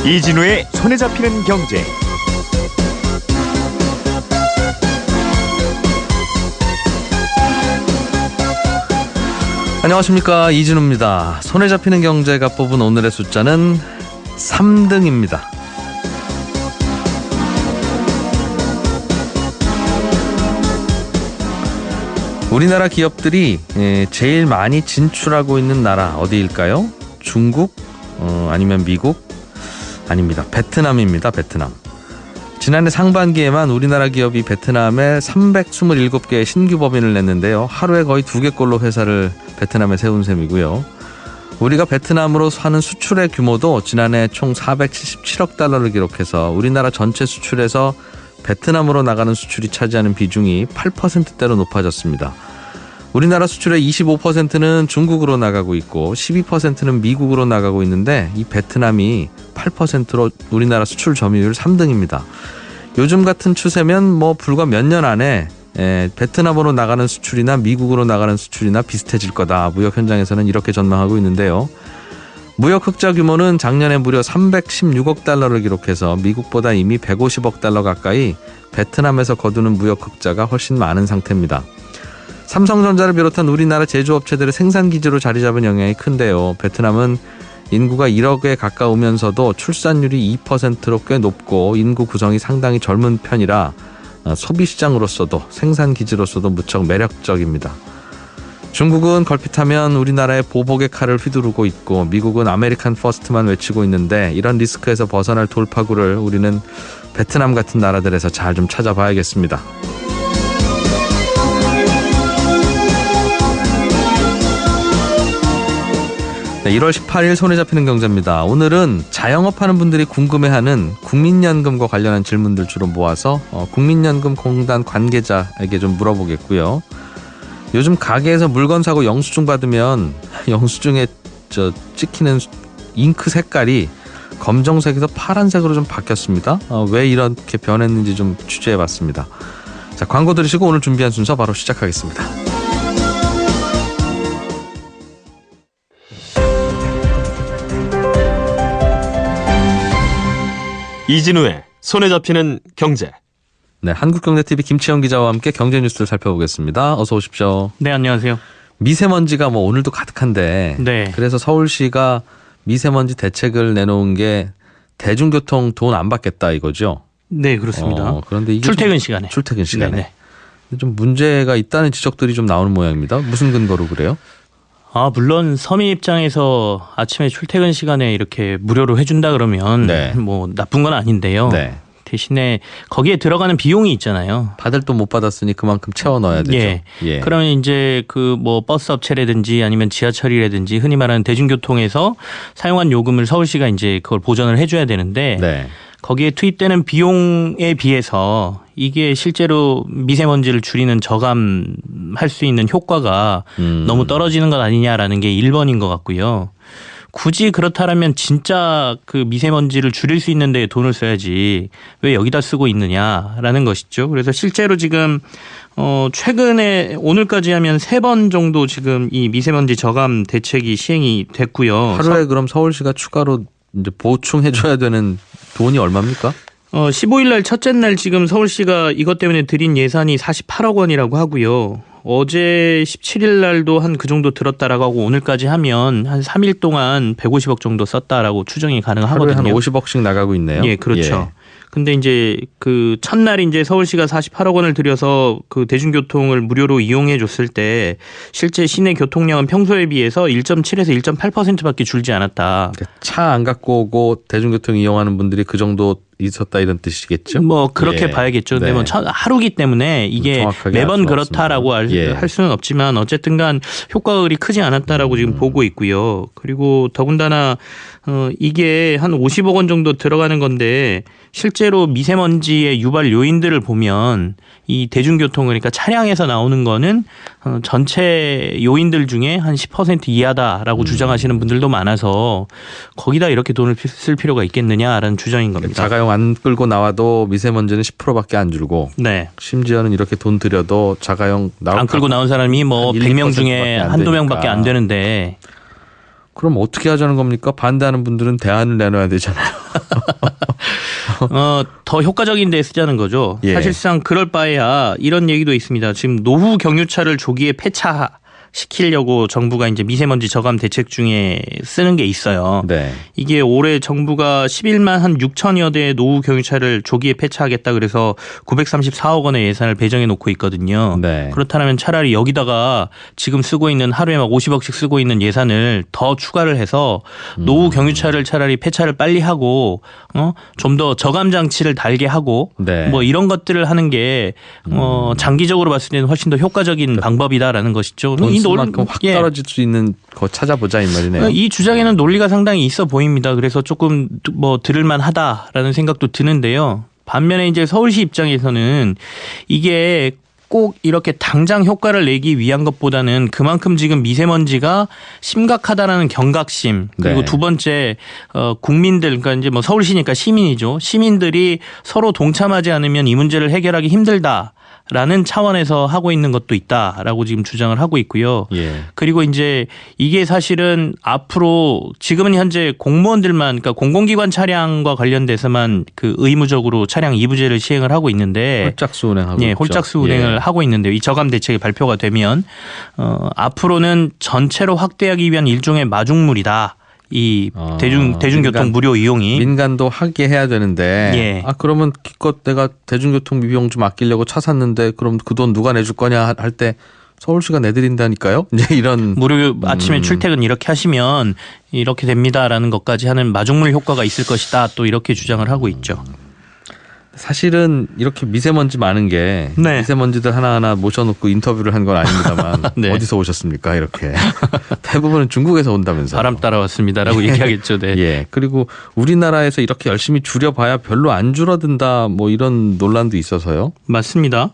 이진우의 손에 잡히는 경제. 안녕하십니까, 이진우입니다. 손에 잡히는 경제가 뽑은 오늘의 숫자는 3등입니다. 우리나라 기업들이 제일 많이 진출하고 있는 나라 어디일까요? 중국? 아니면 미국? 아닙니다. 베트남입니다. 베트남. 지난해 상반기에만 우리나라 기업이 베트남에 327개의 신규 법인을 냈는데요. 하루에 거의 2개꼴로 회사를 베트남에 세운 셈이고요. 우리가 베트남으로 하는 수출의 규모도 지난해 총 477억 달러를 기록해서 우리나라 전체 수출에서 베트남으로 나가는 수출이 차지하는 비중이 8%대로 높아졌습니다. 우리나라 수출의 25%는 중국으로 나가고 있고 12%는 미국으로 나가고 있는데 이 베트남이 8%로 우리나라 수출 점유율 3등입니다. 요즘 같은 추세면 불과 몇 년 안에 베트남으로 나가는 수출이나 미국으로 나가는 수출이나 비슷해질 거다. 무역 현장에서는 이렇게 전망하고 있는데요. 무역 흑자 규모는 작년에 무려 316억 달러를 기록해서 미국보다 이미 150억 달러 가까이 베트남에서 거두는 무역 흑자가 훨씬 많은 상태입니다. 삼성전자를 비롯한 우리나라 제조업체들의 생산기지로 자리 잡은 영향이 큰데요. 베트남은 인구가 1억에 가까우면서도 출산율이 2%로 꽤 높고 인구 구성이 상당히 젊은 편이라 소비시장으로서도 생산기지로서도 무척 매력적입니다. 중국은 걸핏하면 우리나라의 보복의 칼을 휘두르고 있고 미국은 아메리칸 퍼스트만 외치고 있는데 이런 리스크에서 벗어날 돌파구를 우리는 베트남 같은 나라들에서 잘 좀 찾아봐야겠습니다. 네, 1월 18일 손에 잡히는 경제입니다. 오늘은 자영업하는 분들이 궁금해하는 국민연금과 관련한 질문들 주로 모아서 국민연금공단 관계자에게 좀 물어보겠고요. 요즘 가게에서 물건 사고 영수증 받으면 영수증에 찍히는 잉크 색깔이 검정색에서 파란색으로 좀 바뀌었습니다. 왜 이렇게 변했는지 좀 취재해봤습니다. 자, 광고 들으시고 오늘 준비한 순서 바로 시작하겠습니다. 이진우의 손에 잡히는 경제. 네, 한국경제TV 김치영 기자와 함께 경제 뉴스를 살펴보겠습니다. 어서 오십시오. 네, 안녕하세요. 미세먼지가 오늘도 가득한데 네. 그래서 서울시가 미세먼지 대책을 내놓은 게 대중교통 돈 안 받겠다 이거죠? 네, 그렇습니다. 그런데 이게 출퇴근 시간에. 출퇴근 시간에. 네네. 좀 문제가 있다는 지적들이 좀 나오는 모양입니다. 무슨 근거로 그래요? 물론 서민 입장에서 아침에 출퇴근 시간에 이렇게 무료로 해준다 그러면 네. 나쁜 건 아닌데요. 네. 대신에 거기에 들어가는 비용이 있잖아요. 받을 돈 못 받았으니 그만큼 채워 넣어야 되죠. 예. 예. 그러면 이제 버스 업체라든지 아니면 지하철이라든지 흔히 말하는 대중교통에서 사용한 요금을 서울시가 이제 그걸 보전을 해줘야 되는데 네. 거기에 투입되는 비용에 비해서 이게 실제로 미세먼지를 줄이는 저감할 수 있는 효과가 너무 떨어지는 것 아니냐라는 게 1번인 것 같고요. 굳이 그렇다면 진짜 그 미세먼지를 줄일 수 있는 데에 돈을 써야지 왜 여기다 쓰고 있느냐라는 것이죠. 그래서 실제로 지금 최근에 오늘까지 하면 3번 정도 지금 이 미세먼지 저감 대책이 시행이 됐고요. 하루에 그럼 서울시가 추가로 이제 보충해줘야 되는 돈이 얼마입니까? 15일 날 첫째 날 지금 서울시가 이것 때문에 들인 예산이 48억 원이라고 하고요. 어제 17일 날도 한 그 정도 들었다라고 하고 오늘까지 하면 한 3일 동안 150억 정도 썼다라고 추정이 가능하거든요. 하루에 한 50억씩 나가고 있네요. 예, 그렇죠. 근데 이제 그 첫날 이제 서울시가 48억 원을 들여서 그 대중교통을 무료로 이용해 줬을 때 실제 시내 교통량은 평소에 비해서 1.7에서 1.8%밖에 줄지 않았다. 차 안 갖고 오고 대중교통 이용하는 분들이 그 정도 있었다 이런 뜻이겠죠? 그렇게 예. 봐야겠죠. 근데 네. 하루기 때문에 이게 매번 그렇다라고 할 수는 없지만 어쨌든 간 효과가 그리 크지 않았다라고 지금 보고 있고요. 그리고 더군다나 이게 한 50억 원 정도 들어가는 건데 실제로 미세먼지의 유발 요인들을 보면 이 대중교통 그러니까 차량에서 나오는 거는 전체 요인들 중에 한 10% 이하다라고 주장하시는 분들도 많아서 거기다 이렇게 돈을 쓸 필요가 있겠느냐라는 주장인 겁니다. 자가용 자가용 안 끌고 나와도 미세먼지는 10%밖에 안 줄고 네. 심지어는 이렇게 돈 들여도 자가용 안 끌고 나온 사람이 뭐 100명 중에 한두 명밖에 안 되니까. 되는데 그럼 어떻게 하자는 겁니까? 반대하는 분들은 대안을 내놔야 되잖아요. 더 효과적인 데 쓰자는 거죠. 예. 사실상 그럴 바에야 이런 얘기도 있습니다. 지금 노후 경유차를 조기에 폐차시키려고 정부가 이제 미세먼지 저감 대책 중에 쓰는 게 있어요. 네. 이게 올해 정부가 11만 한 6천여 대의 노후 경유차를 조기에 폐차하겠다 그래서 934억 원의 예산을 배정해 놓고 있거든요. 네. 그렇다면 차라리 여기다가 지금 쓰고 있는 하루에 막 50억씩 쓰고 있는 예산을 더 추가를 해서 노후 경유차를 차라리 폐차를 빨리 하고 좀 더 저감 장치를 달게 하고 네. 뭐 이런 것들을 하는 게 장기적으로 봤을 때는 훨씬 더 효과적인 방법이다라는 것이죠. 돈 이 쓸 만큼 확 예. 떨어질 수 있는 거 찾아보자 이 말이네요. 이 주장에는 논리가 상당히 있어 보입니다. 그래서 조금 뭐 들을만 하다라는 생각도 드는데요. 반면에 이제 서울시 입장에서는 이게 꼭 이렇게 당장 효과를 내기 위한 것보다는 그만큼 지금 미세먼지가 심각하다라는 경각심 그리고 네. 두 번째 국민들 그러니까 이제 뭐 서울시니까 시민이죠. 시민들이 서로 동참하지 않으면 이 문제를 해결하기 힘들다. 라는 차원에서 하고 있는 것도 있다라고 지금 주장을 하고 있고요. 예. 그리고 이제 이게 사실은 앞으로 지금은 현재 공무원들만 그러니까 공공기관 차량과 관련돼서만 그 의무적으로 차량 이부제를 시행을 하고 있는데 홀짝수 운행하고 예, 있죠. 홀짝수 운행을 예. 하고 있는데요. 이 저감 대책이 발표가 되면 앞으로는 전체로 확대하기 위한 일종의 마중물이다. 이 대중교통 그러니까 무료 이용이 민간도 하게 해야 되는데 예. 그러면 기껏 내가 대중교통 비용 좀 아끼려고 차 샀는데 그럼 그 돈 누가 내줄 거냐 할 때 서울시가 내드린다니까요. 이제 이런 무료 아침에 출퇴근 이렇게 하시면 이렇게 됩니다라는 것까지 하는 마중물 효과가 있을 것이다. 또 이렇게 주장을 하고 있죠. 사실은 이렇게 미세먼지 많은 게 네. 미세먼지들 하나하나 모셔놓고 인터뷰를 한 건 아닙니다만 네. 어디서 오셨습니까? 이렇게 대부분은 중국에서 온다면서요. 바람 따라왔습니다라고 얘기하겠죠. 네. 예. 그리고 우리나라에서 이렇게 열심히 줄여봐야 별로 안 줄어든다 뭐 이런 논란도 있어서요. 맞습니다.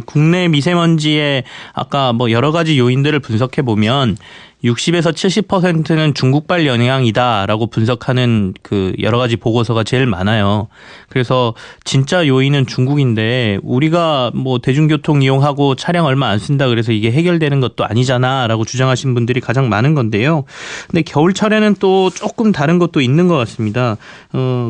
국내 미세먼지의 아까 뭐 여러 가지 요인들을 분석해 보면 60에서 70%는 중국발 영향이다라고 분석하는 그 여러 가지 보고서가 제일 많아요. 그래서 진짜 요인은 중국인데 우리가 뭐 대중교통 이용하고 차량 얼마 안 쓴다 그래서 이게 해결되는 것도 아니잖아라고 주장하신 분들이 가장 많은 건데요. 근데 겨울철에는 또 조금 다른 것도 있는 것 같습니다.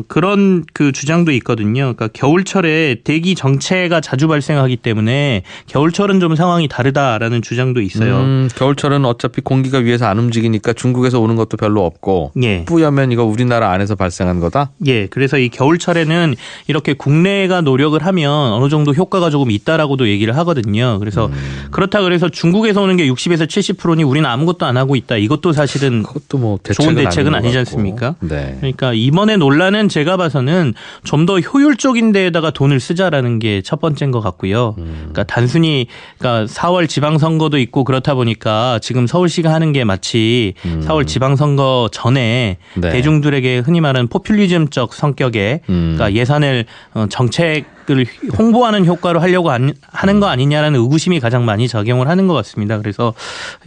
그런 그 주장도 있거든요. 그러니까 겨울철에 대기 정체가 자주 발생하기 때문에 겨울철은 좀 상황이 다르다라는 주장도 있어요. 겨울철은 어차피 공기가 위에서 안 움직이니까 중국에서 오는 것도 별로 없고 예. 뿌여면 이거 우리나라 안에서 발생한 거다? 예. 그래서 이 겨울철에는 이렇게 국내가 노력을 하면 어느 정도 효과가 조금 있다라고도 얘기를 하거든요. 그래서 그렇다 그래서 중국에서 오는 게 60에서 70%니 우리는 아무것도 안 하고 있다. 이것도 사실은 그것도 뭐 좋은 대책은 아닌 것 아니지 같고. 않습니까? 네. 그러니까 이번에 논란은 제가 봐서는 좀 더 효율적인 데에다가 돈을 쓰자라는 게 첫 번째인 것 같고요. 그러니까 단순히 그러니까 4월 지방선거도 있고 그렇다 보니까 지금 서울시가 하는 게 마치 4월 지방선거 전에 네. 대중들에게 흔히 말하는 포퓰리즘적 성격의 그러니까 예산을 정책을 홍보하는 효과로 하려고 하는 거 아니냐라는 의구심이 가장 많이 작용을 하는 것 같습니다. 그래서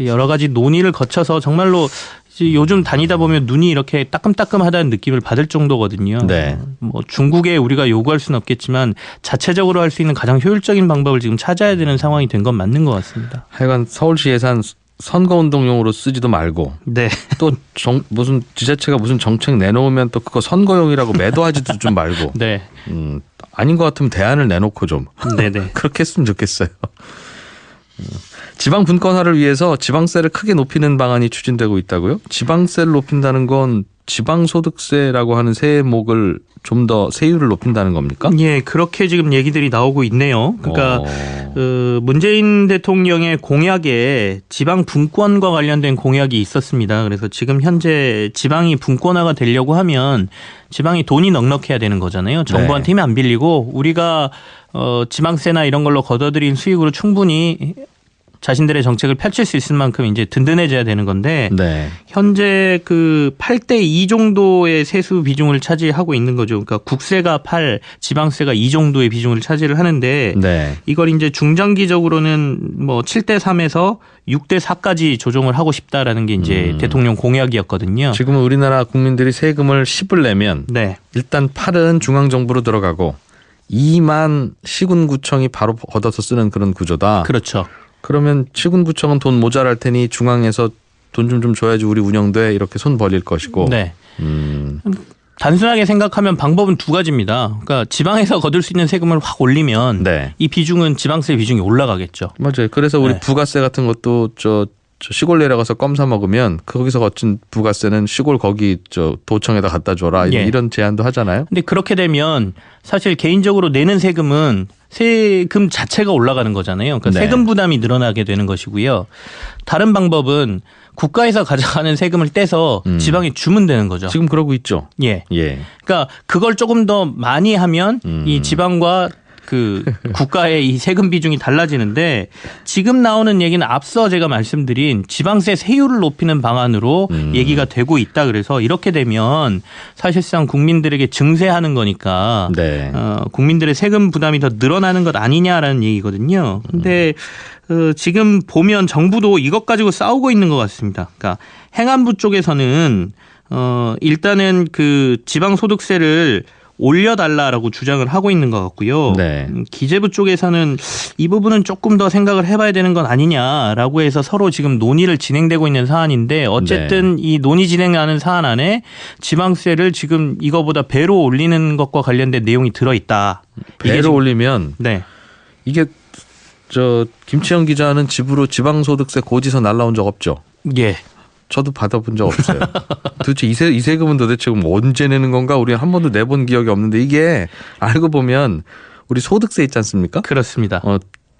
여러 가지 논의를 거쳐서 정말로 요즘 다니다 보면 눈이 이렇게 따끔따끔하다는 느낌을 받을 정도거든요. 네. 뭐 중국에 우리가 요구할 수는 없겠지만 자체적으로 할 수 있는 가장 효율적인 방법을 지금 찾아야 되는 상황이 된 건 맞는 것 같습니다. 하여간 서울시 예산 선거운동용으로 쓰지도 말고 네. 또 무슨 지자체가 무슨 정책 내놓으면 또 그거 선거용이라고 매도하지도 좀 말고 네. 아닌 것 같으면 대안을 내놓고 좀 네네. 그렇게 했으면 좋겠어요. 지방 분권화를 위해서 지방세를 크게 높이는 방안이 추진되고 있다고요? 지방세를 높인다는 건 지방소득세라고 하는 세목을 좀 더 세율을 높인다는 겁니까? 예, 그렇게 지금 얘기들이 나오고 있네요. 그러니까 문재인 대통령의 공약에 지방 분권과 관련된 공약이 있었습니다. 그래서 지금 현재 지방이 분권화가 되려고 하면 지방이 돈이 넉넉해야 되는 거잖아요. 정부한테 힘이 안 빌리고 우리가 지방세나 이런 걸로 걷어들인 수익으로 충분히 자신들의 정책을 펼칠 수 있을 만큼 이제 든든해져야 되는 건데 네. 현재 그 8대 2 정도의 세수 비중을 차지하고 있는 거죠. 그러니까 국세가 8, 지방세가 2 정도의 비중을 차지를 하는데 네. 이걸 이제 중장기적으로는 뭐 7대 3에서 6대 4까지 조정을 하고 싶다라는 게 이제 대통령 공약이었거든요. 지금은 우리나라 국민들이 세금을 10을 내면 네. 일단 8은 중앙정부로 들어가고 2만 시군구청이 바로 걷어서 쓰는 그런 구조다. 그렇죠. 그러면 시군구청은 돈 모자랄 테니 중앙에서 돈 좀 줘야지 우리 운영돼 이렇게 손 벌릴 것이고. 네. 단순하게 생각하면 방법은 두 가지입니다. 그러니까 지방에서 거둘 수 있는 세금을 확 올리면 네. 이 비중은 지방세 비중이 올라가겠죠. 맞아요. 그래서 우리 네. 부가세 같은 것도 저 시골 내려가서 껌 사 먹으면 거기서 거친 부가세는 시골 거기 저 도청에다 갖다 줘라 예. 이런 제안도 하잖아요. 근데 그렇게 되면 사실 개인적으로 내는 세금은 세금 자체가 올라가는 거잖아요. 그러니까 네. 세금 부담이 늘어나게 되는 것이고요. 다른 방법은 국가에서 가져가는 세금을 떼서 지방에 주면 되는 거죠. 지금 그러고 있죠. 예. 예. 그러니까 그걸 조금 더 많이 하면 이 지방과 그 국가의 이 세금 비중이 달라지는데 지금 나오는 얘기는 앞서 제가 말씀드린 지방세 세율을 높이는 방안으로 얘기가 되고 있다. 그래서 이렇게 되면 사실상 국민들에게 증세하는 거니까 네. 국민들의 세금 부담이 더 늘어나는 것 아니냐라는 얘기거든요. 근데 지금 보면 정부도 이것 가지고 싸우고 있는 것 같습니다. 그러니까 행안부 쪽에서는 일단은 그 지방소득세를 올려달라라고 주장을 하고 있는 것 같고요. 네. 기재부 쪽에서는 이 부분은 조금 더 생각을 해봐야 되는 건 아니냐라고 해서 서로 지금 논의를 진행되고 있는 사안인데 어쨌든 이 논의 진행하는 사안 안에 지방세를 지금 이거보다 배로 올리는 것과 관련된 내용이 들어있다. 배로 올리면 네. 이게 저 김치영 기자는 집으로 지방소득세 고지서 날라온 적 없죠? 예. 저도 받아본 적 없어요. 도대체 이 세금은 도대체 언제 내는 건가? 우리 한 번도 내본 기억이 없는데 이게 알고 보면 우리 소득세 있지 않습니까? 그렇습니다.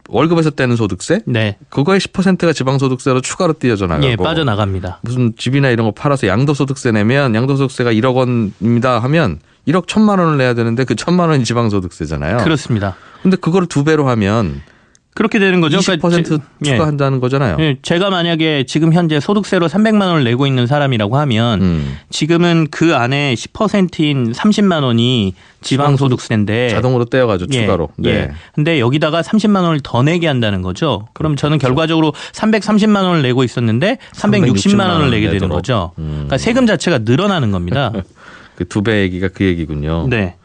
월급에서 떼는 소득세? 네. 그거의 10%가 지방소득세로 추가로 띄어져 나가고. 예, 빠져나갑니다. 무슨 집이나 이런 거 팔아서 양도소득세 내면 양도소득세가 1억 원입니다 하면 1억 1,000만 원을 내야 되는데 그 1,000만 원이 지방소득세잖아요. 그렇습니다. 근데 그거를 2배로 하면 그렇게 되는 거죠. 20% 추가한다는 거잖아요. 예, 제가 만약에 지금 현재 소득세로 300만 원을 내고 있는 사람이라고 하면 지금은 그 안에 10%인 30만 원이 지방소득세인데 자동으로 떼어가죠 추가로. 예, 네. 예. 근데 여기다가 30만 원을 더 내게 한다는 거죠. 그럼 저는 결과적으로 330만 원을 내고 있었는데 360만 원을 내게 되는 거죠. 그러니까 세금 자체가 늘어나는 겁니다. 그 2배 얘기가 그 얘기군요. 네.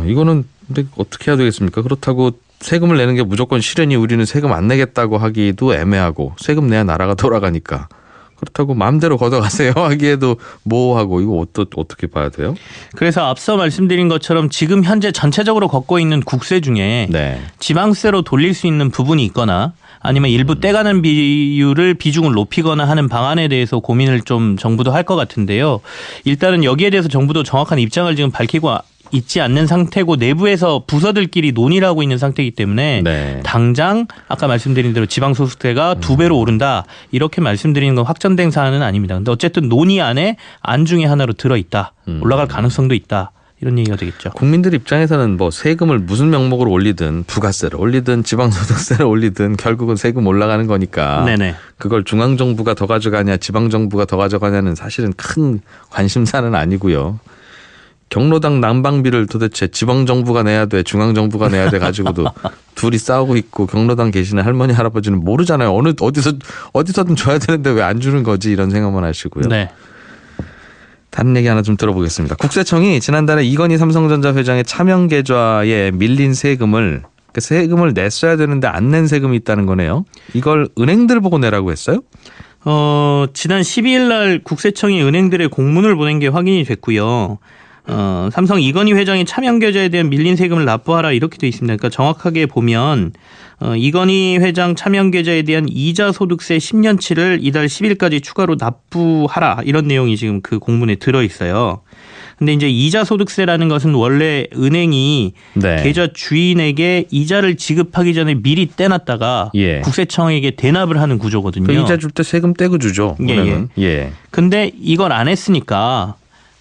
이거는 근데 어떻게 해야 되겠습니까? 그렇다고 세금을 내는 게 무조건 싫으니 우리는 세금 안 내겠다고 하기도 애매하고 세금 내야 나라가 돌아가니까 그렇다고 마음대로 걷어가세요 하기에도 모호하고 이거 어떻게 봐야 돼요? 그래서 앞서 말씀드린 것처럼 지금 현재 전체적으로 걷고 있는 국세 중에 네. 지방세로 돌릴 수 있는 부분이 있거나 아니면 일부 떼가는 비중을 높이거나 하는 방안에 대해서 고민을 좀 정부도 할 것 같은데요. 일단은 여기에 대해서 정부도 정확한 입장을 지금 밝히고 있지 않는 상태고 내부에서 부서들끼리 논의를 하고 있는 상태이기 때문에 네. 당장 아까 말씀드린 대로 지방소득세가 2배로 오른다 이렇게 말씀드리는 건 확정된 사안은 아닙니다. 근데 어쨌든 논의 안에 안 중에 하나로 들어있다. 올라갈 가능성도 있다. 이런 얘기가 되겠죠. 국민들 입장에서는 뭐 세금을 무슨 명목으로 올리든 부가세를 올리든 지방소득세를 올리든 결국은 세금 올라가는 거니까 네네. 그걸 중앙정부가 더 가져가냐 지방정부가 더 가져가냐는 사실은 큰 관심사는 아니고요. 경로당 난방비를 도대체 지방정부가 내야 돼 중앙정부가 내야 돼 가지고도 둘이 싸우고 있고 경로당 계시는 할머니 할아버지는 모르잖아요. 어디서든 줘야 되는데 왜 안 주는 거지 이런 생각만 하시고요. 네. 다른 얘기 하나 좀 들어보겠습니다. 국세청이 지난달에 이건희 삼성전자 회장의 차명 계좌에 밀린 세금을 냈어야 되는데 안 낸 세금이 있다는 거네요. 이걸 은행들 보고 내라고 했어요? 지난 12일 날 국세청이 은행들의 공문을 보낸 게 확인이 됐고요. 삼성 이건희 회장의 차명 계좌에 대한 밀린 세금을 납부하라 이렇게 돼 있습니다. 그러니까 정확하게 보면 이건희 회장 차명 계좌에 대한 이자 소득세 10년치를 이달 10일까지 추가로 납부하라 이런 내용이 지금 그 공문에 들어 있어요. 근데 이제 이자 소득세라는 것은 원래 은행이 네. 계좌 주인에게 이자를 지급하기 전에 미리 떼놨다가 예. 국세청에게 대납을 하는 구조거든요. 그 이자 줄 때 세금 떼고 주죠. 은행은. 예. 근데 이걸 안 했으니까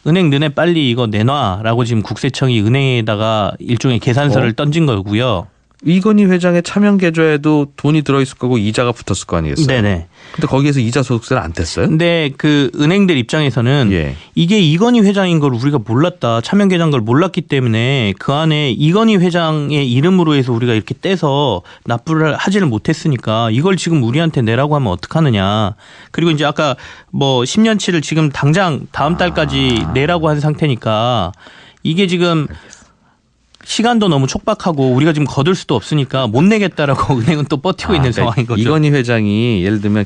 은행 너네 빨리 이거 내놔라고 지금 국세청이 은행에다가 일종의 계산서를 던진 거고요. 이건희 회장의 차명 계좌에도 돈이 들어있을 거고 이자가 붙었을 거 아니겠어요? 네네. 근데 거기에서 이자 소득세를 안 뗐어요? 근데 그 은행들 입장에서는 예. 이게 이건희 회장인 걸 우리가 몰랐다. 차명 계좌인 걸 몰랐기 때문에 그 안에 이건희 회장의 이름으로 해서 우리가 이렇게 떼서 납부를 하지를 못했으니까 이걸 지금 우리한테 내라고 하면 어떡하느냐. 그리고 이제 아까 뭐 10년치를 지금 당장 다음 달까지 내라고 한 상태니까 이게 지금 시간도 너무 촉박하고 우리가 지금 거둘 수도 없으니까 못 내겠다라고 은행은 또 버티고 있는 상황인 거죠. 이건희 회장이 예를 들면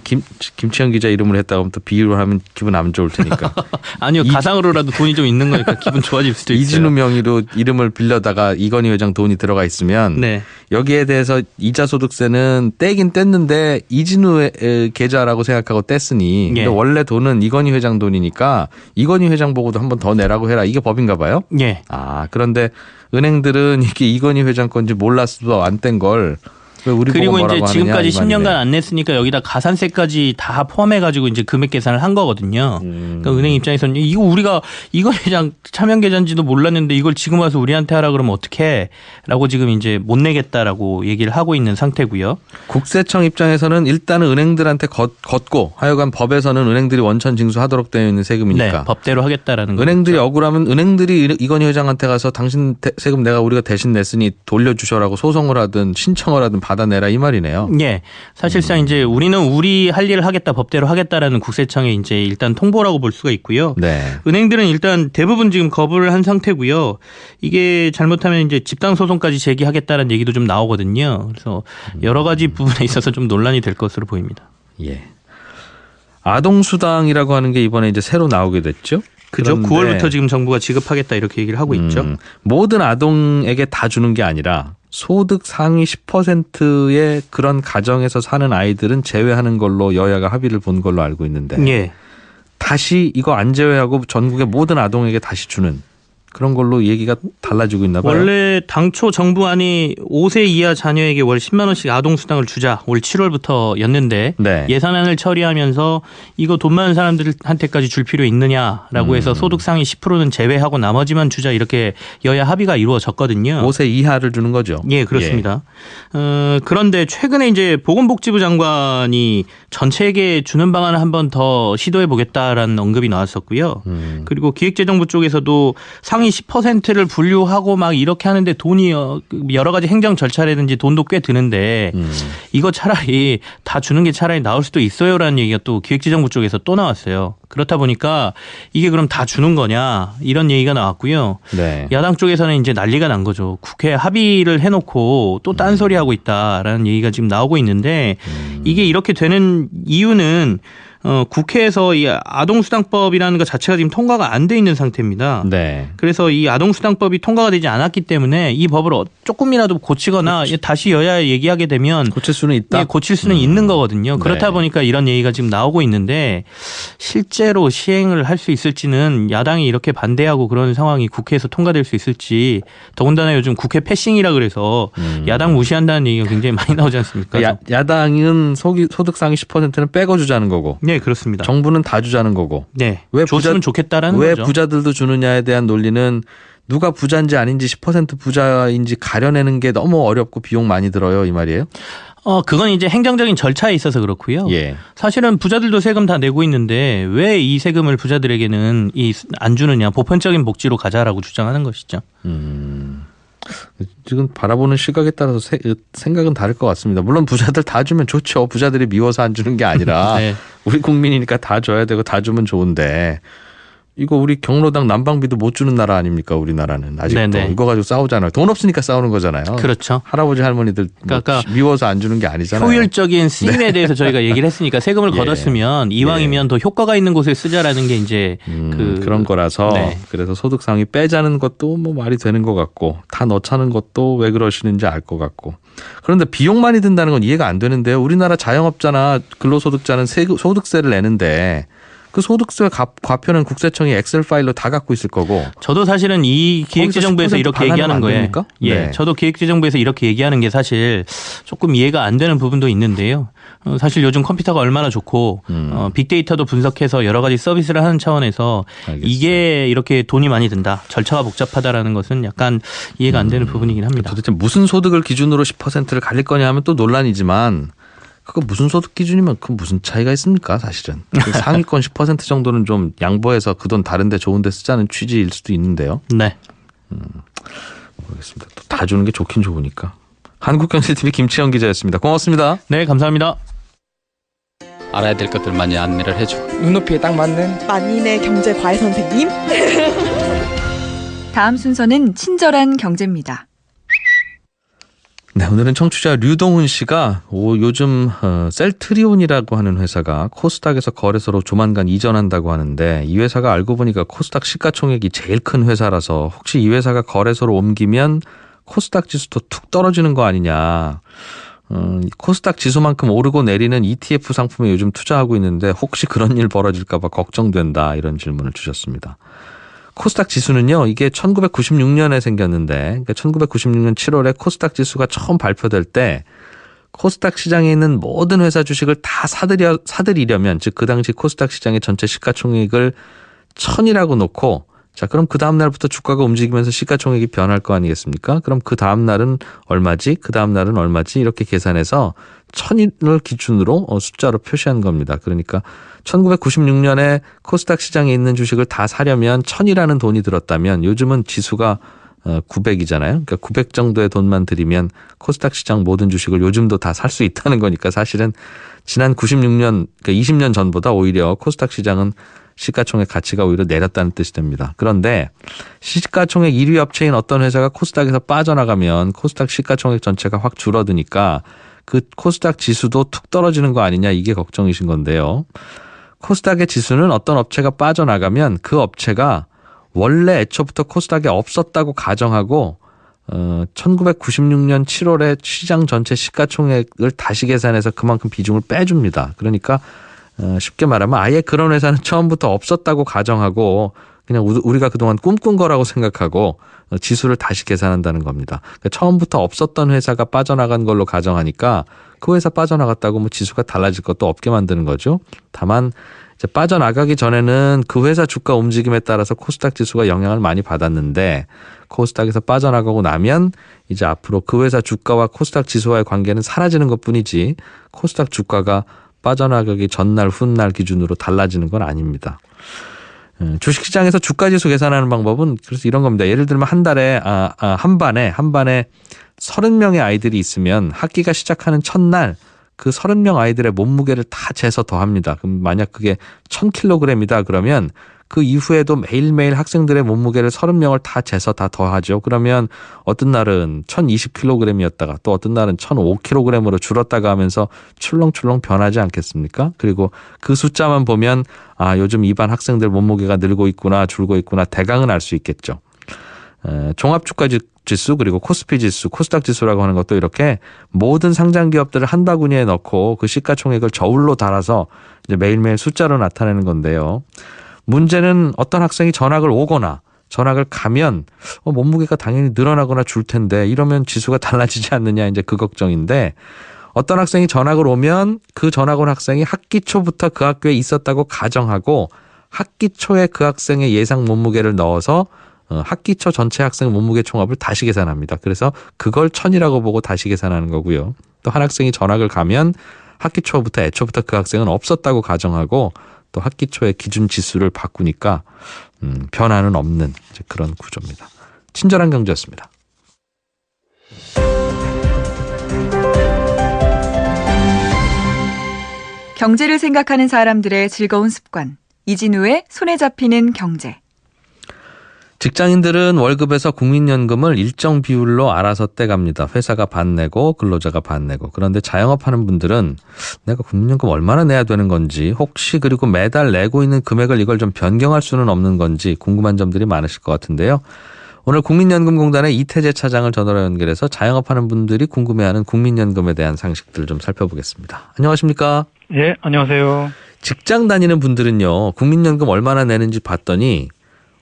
김치현 기자 이름으로 했다고 하면 또 비유를 하면 기분 안 좋을 테니까. 아니요. 가상으로라도 돈이 좀 있는 거니까 기분 좋아질 수도 있어요. 이진우 명의로 이름을 빌려다가 이건희 회장 돈이 들어가 있으면 네. 여기에 대해서 이자 소득세는 떼긴 뗐는데 이진우의 계좌라고 생각하고 뗐으니 근데 예. 원래 돈은 이건희 회장 돈이니까 이건희 회장 보고도 한 번 더 내라고 해라. 이게 법인가 봐요? 예. 아, 그런데 은행들은 이게 이건희 회장 건지 몰랐어 안 뗀 걸 왜 우리 그리고 보고 이제 뭐라고 지금까지 하느냐, 이 말이네. 10년간 안 냈으니까 여기다 가산세까지 다 포함해가지고 이제 금액 계산을 한 거거든요. 그러니까 은행 입장에서는 이거 우리가 이거 회장 차명 계좌인지도 몰랐는데 이걸 지금 와서 우리한테 하라 그러면 어떡해? 라고 지금 이제 못 내겠다라고 얘기를 하고 있는 상태고요. 국세청 입장에서는 일단은 은행들한테 걷고 하여간 법에서는 은행들이 원천 징수하도록 되어 있는 세금이니까 네, 법대로 하겠다라는 거죠. 은행들이 억울하면 은행들이 이건희 회장한테 가서 당신 세금 우리가 대신 냈으니 돌려주셔라고 소송을 하든 신청을 하든 받아내라 이 말이네요. 예. 사실상 이제 우리는 우리 할 일을 하겠다, 법대로 하겠다라는 국세청의 이제 일단 통보라고 볼 수가 있고요. 네. 은행들은 일단 대부분 지금 거부를 한 상태고요. 이게 잘못하면 이제 집단 소송까지 제기하겠다는 얘기도 좀 나오거든요. 그래서 여러 가지 부분에 있어서 좀 논란이 될 것으로 보입니다. 예. 아동수당이라고 하는 게 이번에 이제 새로 나오게 됐죠. 그죠? 그런데 9월부터 지금 정부가 지급하겠다 이렇게 얘기를 하고 있죠. 모든 아동에게 다 주는 게 아니라 소득 상위 10%의 그런 가정에서 사는 아이들은 제외하는 걸로 여야가 합의를 본 걸로 알고 있는데 예. 다시 이거 안 제외하고 전국의 모든 아동에게 다시 주는 그런 걸로 얘기가 달라지고 있나 봐요. 원래 당초 정부안이 5세 이하 자녀에게 월 10만 원씩 아동수당을 주자 올 7월부터였는데 네. 예산안을 처리하면서 이거 돈 많은 사람들한테까지 줄 필요 있느냐라고 해서 소득 상위 10%는 제외하고 나머지만 주자 이렇게 여야 합의가 이루어졌거든요. 5세 이하를 주는 거죠. 예, 그렇습니다. 그런데 최근에 이제 보건복지부 장관이 전체에게 주는 방안을 한 번 더 시도해 보겠다라는 언급이 나왔었고요. 그리고 기획재정부 쪽에서도 상위 10%를 분류하고 막 이렇게 하는데 돈이 여러 가지 행정 절차라든지 돈도 꽤 드는데 이거 차라리 다 주는 게 차라리 나올 수도 있어요라는 얘기가 또 기획재정부 쪽에서 또 나왔어요. 그렇다 보니까 이게 그럼 다 주는 거냐 이런 얘기가 나왔고요. 네. 야당 쪽에서는 이제 난리가 난 거죠. 국회 합의를 해놓고 또 딴소리 하고 있다라는 얘기가 지금 나오고 있는데 이게 이렇게 되는 이유는 국회에서 이 아동수당법이라는 것 자체가 지금 통과가 안 돼 있는 상태입니다. 네. 그래서 이 아동수당법이 통과가 되지 않았기 때문에 이 법을 조금이라도 고치거나 다시 여야에 얘기하게 되면 고칠 수는 있다. 예, 고칠 수는 있는 거거든요. 그렇다 네. 보니까 이런 얘기가 지금 나오고 있는데 실제로 시행을 할 수 있을지는 야당이 이렇게 반대하고 그런 상황이 국회에서 통과될 수 있을지 더군다나 요즘 국회 패싱이라 그래서 야당 무시한다는 얘기가 굉장히 많이 나오지 않습니까? 야당은 소득 상위 10%는 빼고 주자는 거고 네, 그렇습니다. 정부는 다 주자는 거고 네, 왜 줬으면 좋겠다라는 왜 거죠. 부자들도 주느냐에 대한 논리는 누가 부자인지 아닌지 10% 부자인지 가려내는 게 너무 어렵고 비용 많이 들어요 이 말이에요. 그건 이제 행정적인 절차에 있어서 그렇고요. 예. 사실은 부자들도 세금 다 내고 있는데 왜 이 세금을 부자들에게는 안 주느냐 보편적인 복지로 가자라고 주장하는 것이죠. 지금 바라보는 시각에 따라서 생각은 다를 것 같습니다. 물론 부자들 다 주면 좋죠. 부자들이 미워서 안 주는 게 아니라 네. 우리 국민이니까 다 줘야 되고 다 주면 좋은데 이거 우리 경로당 난방비도 못 주는 나라 아닙니까 우리나라는 아직도. 네네. 이거 가지고 싸우잖아요. 돈 없으니까 싸우는 거잖아요. 그렇죠. 할아버지 할머니들 그러니까 미워서 안 주는 게 아니잖아요. 효율적인 쓰임에 대해서 저희가 얘기를 했으니까 세금을 예. 걷었으면 이왕이면 더 효과가 있는 곳에 쓰자라는 게 이제 그런 거라서 네. 그래서 소득 상위 빼자는 것도 뭐 말이 되는 것 같고 다 넣자는 것도 왜 그러시는지 알 것 같고 그런데 비용 많이 든다는 건 이해가 안 되는데요. 우리나라 자영업자나 근로소득자는 소득세를 내는데 그 소득세 과표는 국세청이 엑셀 파일로 다 갖고 있을 거고. 저도 사실은 이 기획재정부에서 이렇게 얘기하는 거예요. 예, 네. 저도 기획재정부에서 이렇게 얘기하는 게 사실 조금 이해가 안 되는 부분도 있는데요. 사실 요즘 컴퓨터가 얼마나 좋고 빅데이터도 분석해서 여러 가지 서비스를 하는 차원에서 알겠습니다. 이게 이렇게 돈이 많이 든다, 절차가 복잡하다라는 것은 약간 이해가 안 되는 부분이긴 합니다. 도대체 무슨 소득을 기준으로 10%를 갈릴 거냐 하면 또 논란이지만 그거 무슨 소득 기준이면 그 무슨 차이가 있습니까 사실은. 그 상위권 10% 정도는 좀 양보해서 그 돈 다른 데 좋은 데 쓰자는 취지일 수도 있는데요. 네. 모르겠습니다. 또 다 주는 게 좋긴 좋으니까. 한국경제TV 김치영 기자였습니다. 고맙습니다. 네, 감사합니다. 알아야 될 것들 많이 안내를 해주고 눈높이에 딱 맞는 만인의 경제 과외 선생님. 다음 순서는 친절한 경제입니다. 네, 오늘은 청취자 류동훈 씨가 요즘 셀트리온이라고 하는 회사가 코스닥에서 거래소로 조만간 이전한다고 하는데 이 회사가 알고 보니까 코스닥 시가총액이 제일 큰 회사라서 혹시 이 회사가 거래소로 옮기면 코스닥 지수도 툭 떨어지는 거 아니냐. 코스닥 지수만큼 오르고 내리는 ETF 상품에 요즘 투자하고 있는데 혹시 그런 일 벌어질까 봐 걱정된다 이런 질문을 주셨습니다. 코스닥 지수는요, 이게 1996년에 생겼는데, 그러니까 1996년 7월에 코스닥 지수가 처음 발표될 때, 코스닥 시장에 있는 모든 회사 주식을 다 사들이려면, 즉, 그 당시 코스닥 시장의 전체 시가총액을 1000이라고 놓고, 자, 그럼 그 다음날부터 주가가 움직이면서 시가총액이 변할 거 아니겠습니까? 그럼 그 다음날은 얼마지? 그 다음날은 얼마지? 이렇게 계산해서 1000을 기준으로 숫자로 표시한 겁니다. 그러니까 1996년에 코스닥 시장에 있는 주식을 다 사려면 1000이라는 돈이 들었다면 요즘은 지수가 900이잖아요. 그러니까 900 정도의 돈만 들이면 코스닥 시장 모든 주식을 요즘도 다 살 수 있다는 거니까 사실은 지난 96년, 그러니까 20년 전보다 오히려 코스닥 시장은 시가총액 가치가 오히려 내렸다는 뜻이 됩니다. 그런데 시가총액 1위 업체인 어떤 회사가 코스닥에서 빠져나가면 코스닥 시가총액 전체가 확 줄어드니까 그 코스닥 지수도 툭 떨어지는 거 아니냐 이게 걱정이신 건데요. 코스닥의 지수는 어떤 업체가 빠져나가면 그 업체가 원래 애초부터 코스닥에 없었다고 가정하고 1996년 7월에 시장 전체 시가총액을 다시 계산해서 그만큼 비중을 빼줍니다. 그러니까 쉽게 말하면 아예 그런 회사는 처음부터 없었다고 가정하고 그냥 우리가 그동안 꿈꾼 거라고 생각하고 지수를 다시 계산한다는 겁니다. 그러니까 처음부터 없었던 회사가 빠져나간 걸로 가정하니까 그 회사 빠져나갔다고 뭐 지수가 달라질 것도 없게 만드는 거죠. 다만 이제 빠져나가기 전에는 그 회사 주가 움직임에 따라서 코스닥 지수가 영향을 많이 받았는데 코스닥에서 빠져나가고 나면 이제 앞으로 그 회사 주가와 코스닥 지수와의 관계는 사라지는 것뿐이지 코스닥 주가가 빠져나가기 전날 훗날 기준으로 달라지는 건 아닙니다. 주식시장에서 주가지수 계산하는 방법은 그래서 이런 겁니다. 예를 들면 한 달에 한 반에 30명의 아이들이 있으면 학기가 시작하는 첫날 그 30명 아이들의 몸무게를 다 재서 더합니다. 그럼 만약 그게 1000kg이다 그러면 그 이후에도 매일매일 학생들의 몸무게를 30명을 다 재서 다 더하죠. 그러면 어떤 날은 1020kg이었다가 또 어떤 날은 1005kg으로 줄었다가 하면서 출렁출렁 변하지 않겠습니까? 그리고 그 숫자만 보면 요즘 이 반 학생들 몸무게가 늘고 있구나 줄고 있구나 대강은 알 수 있겠죠. 종합주가지수 그리고 코스피 지수, 코스닥 지수라고 하는 것도 이렇게 모든 상장 기업들을 한 바구니에 넣고 그 시가총액을 저울로 달아서 이제 매일매일 숫자로 나타내는 건데요. 문제는 어떤 학생이 전학을 오거나 전학을 가면 몸무게가 당연히 늘어나거나 줄 텐데 이러면 지수가 달라지지 않느냐 이제 그 걱정인데 어떤 학생이 전학을 오면 그 전학 온 학생이 학기 초부터 그 학교에 있었다고 가정하고 학기 초에 그 학생의 예상 몸무게를 넣어서 학기 초 전체 학생 몸무게 총합을 다시 계산합니다. 그래서 그걸 1000이라고 보고 다시 계산하는 거고요. 또 한 학생이 전학을 가면 학기 초부터 애초부터 그 학생은 없었다고 가정하고 또 학기 초의 기준 지수를 바꾸니까 변화는 없는 이제 그런 구조입니다. 친절한 경제였습니다. 경제를 생각하는 사람들의 즐거운 습관. 이진우의 손에 잡히는 경제. 직장인들은 월급에서 국민연금을 일정 비율로 알아서 떼갑니다. 회사가 반 내고 근로자가 반 내고. 그런데 자영업하는 분들은 내가 국민연금 얼마나 내야 되는 건지 혹시 그리고 매달 내고 있는 금액을 이걸 좀 변경할 수는 없는 건지 궁금한 점들이 많으실 것 같은데요. 오늘 국민연금공단의 이태재 차장을 전화로 연결해서 자영업하는 분들이 궁금해하는 국민연금에 대한 상식들을 좀 살펴보겠습니다. 안녕하십니까? 예, 안녕하세요. 직장 다니는 분들은요, 국민연금 얼마나 내는지 봤더니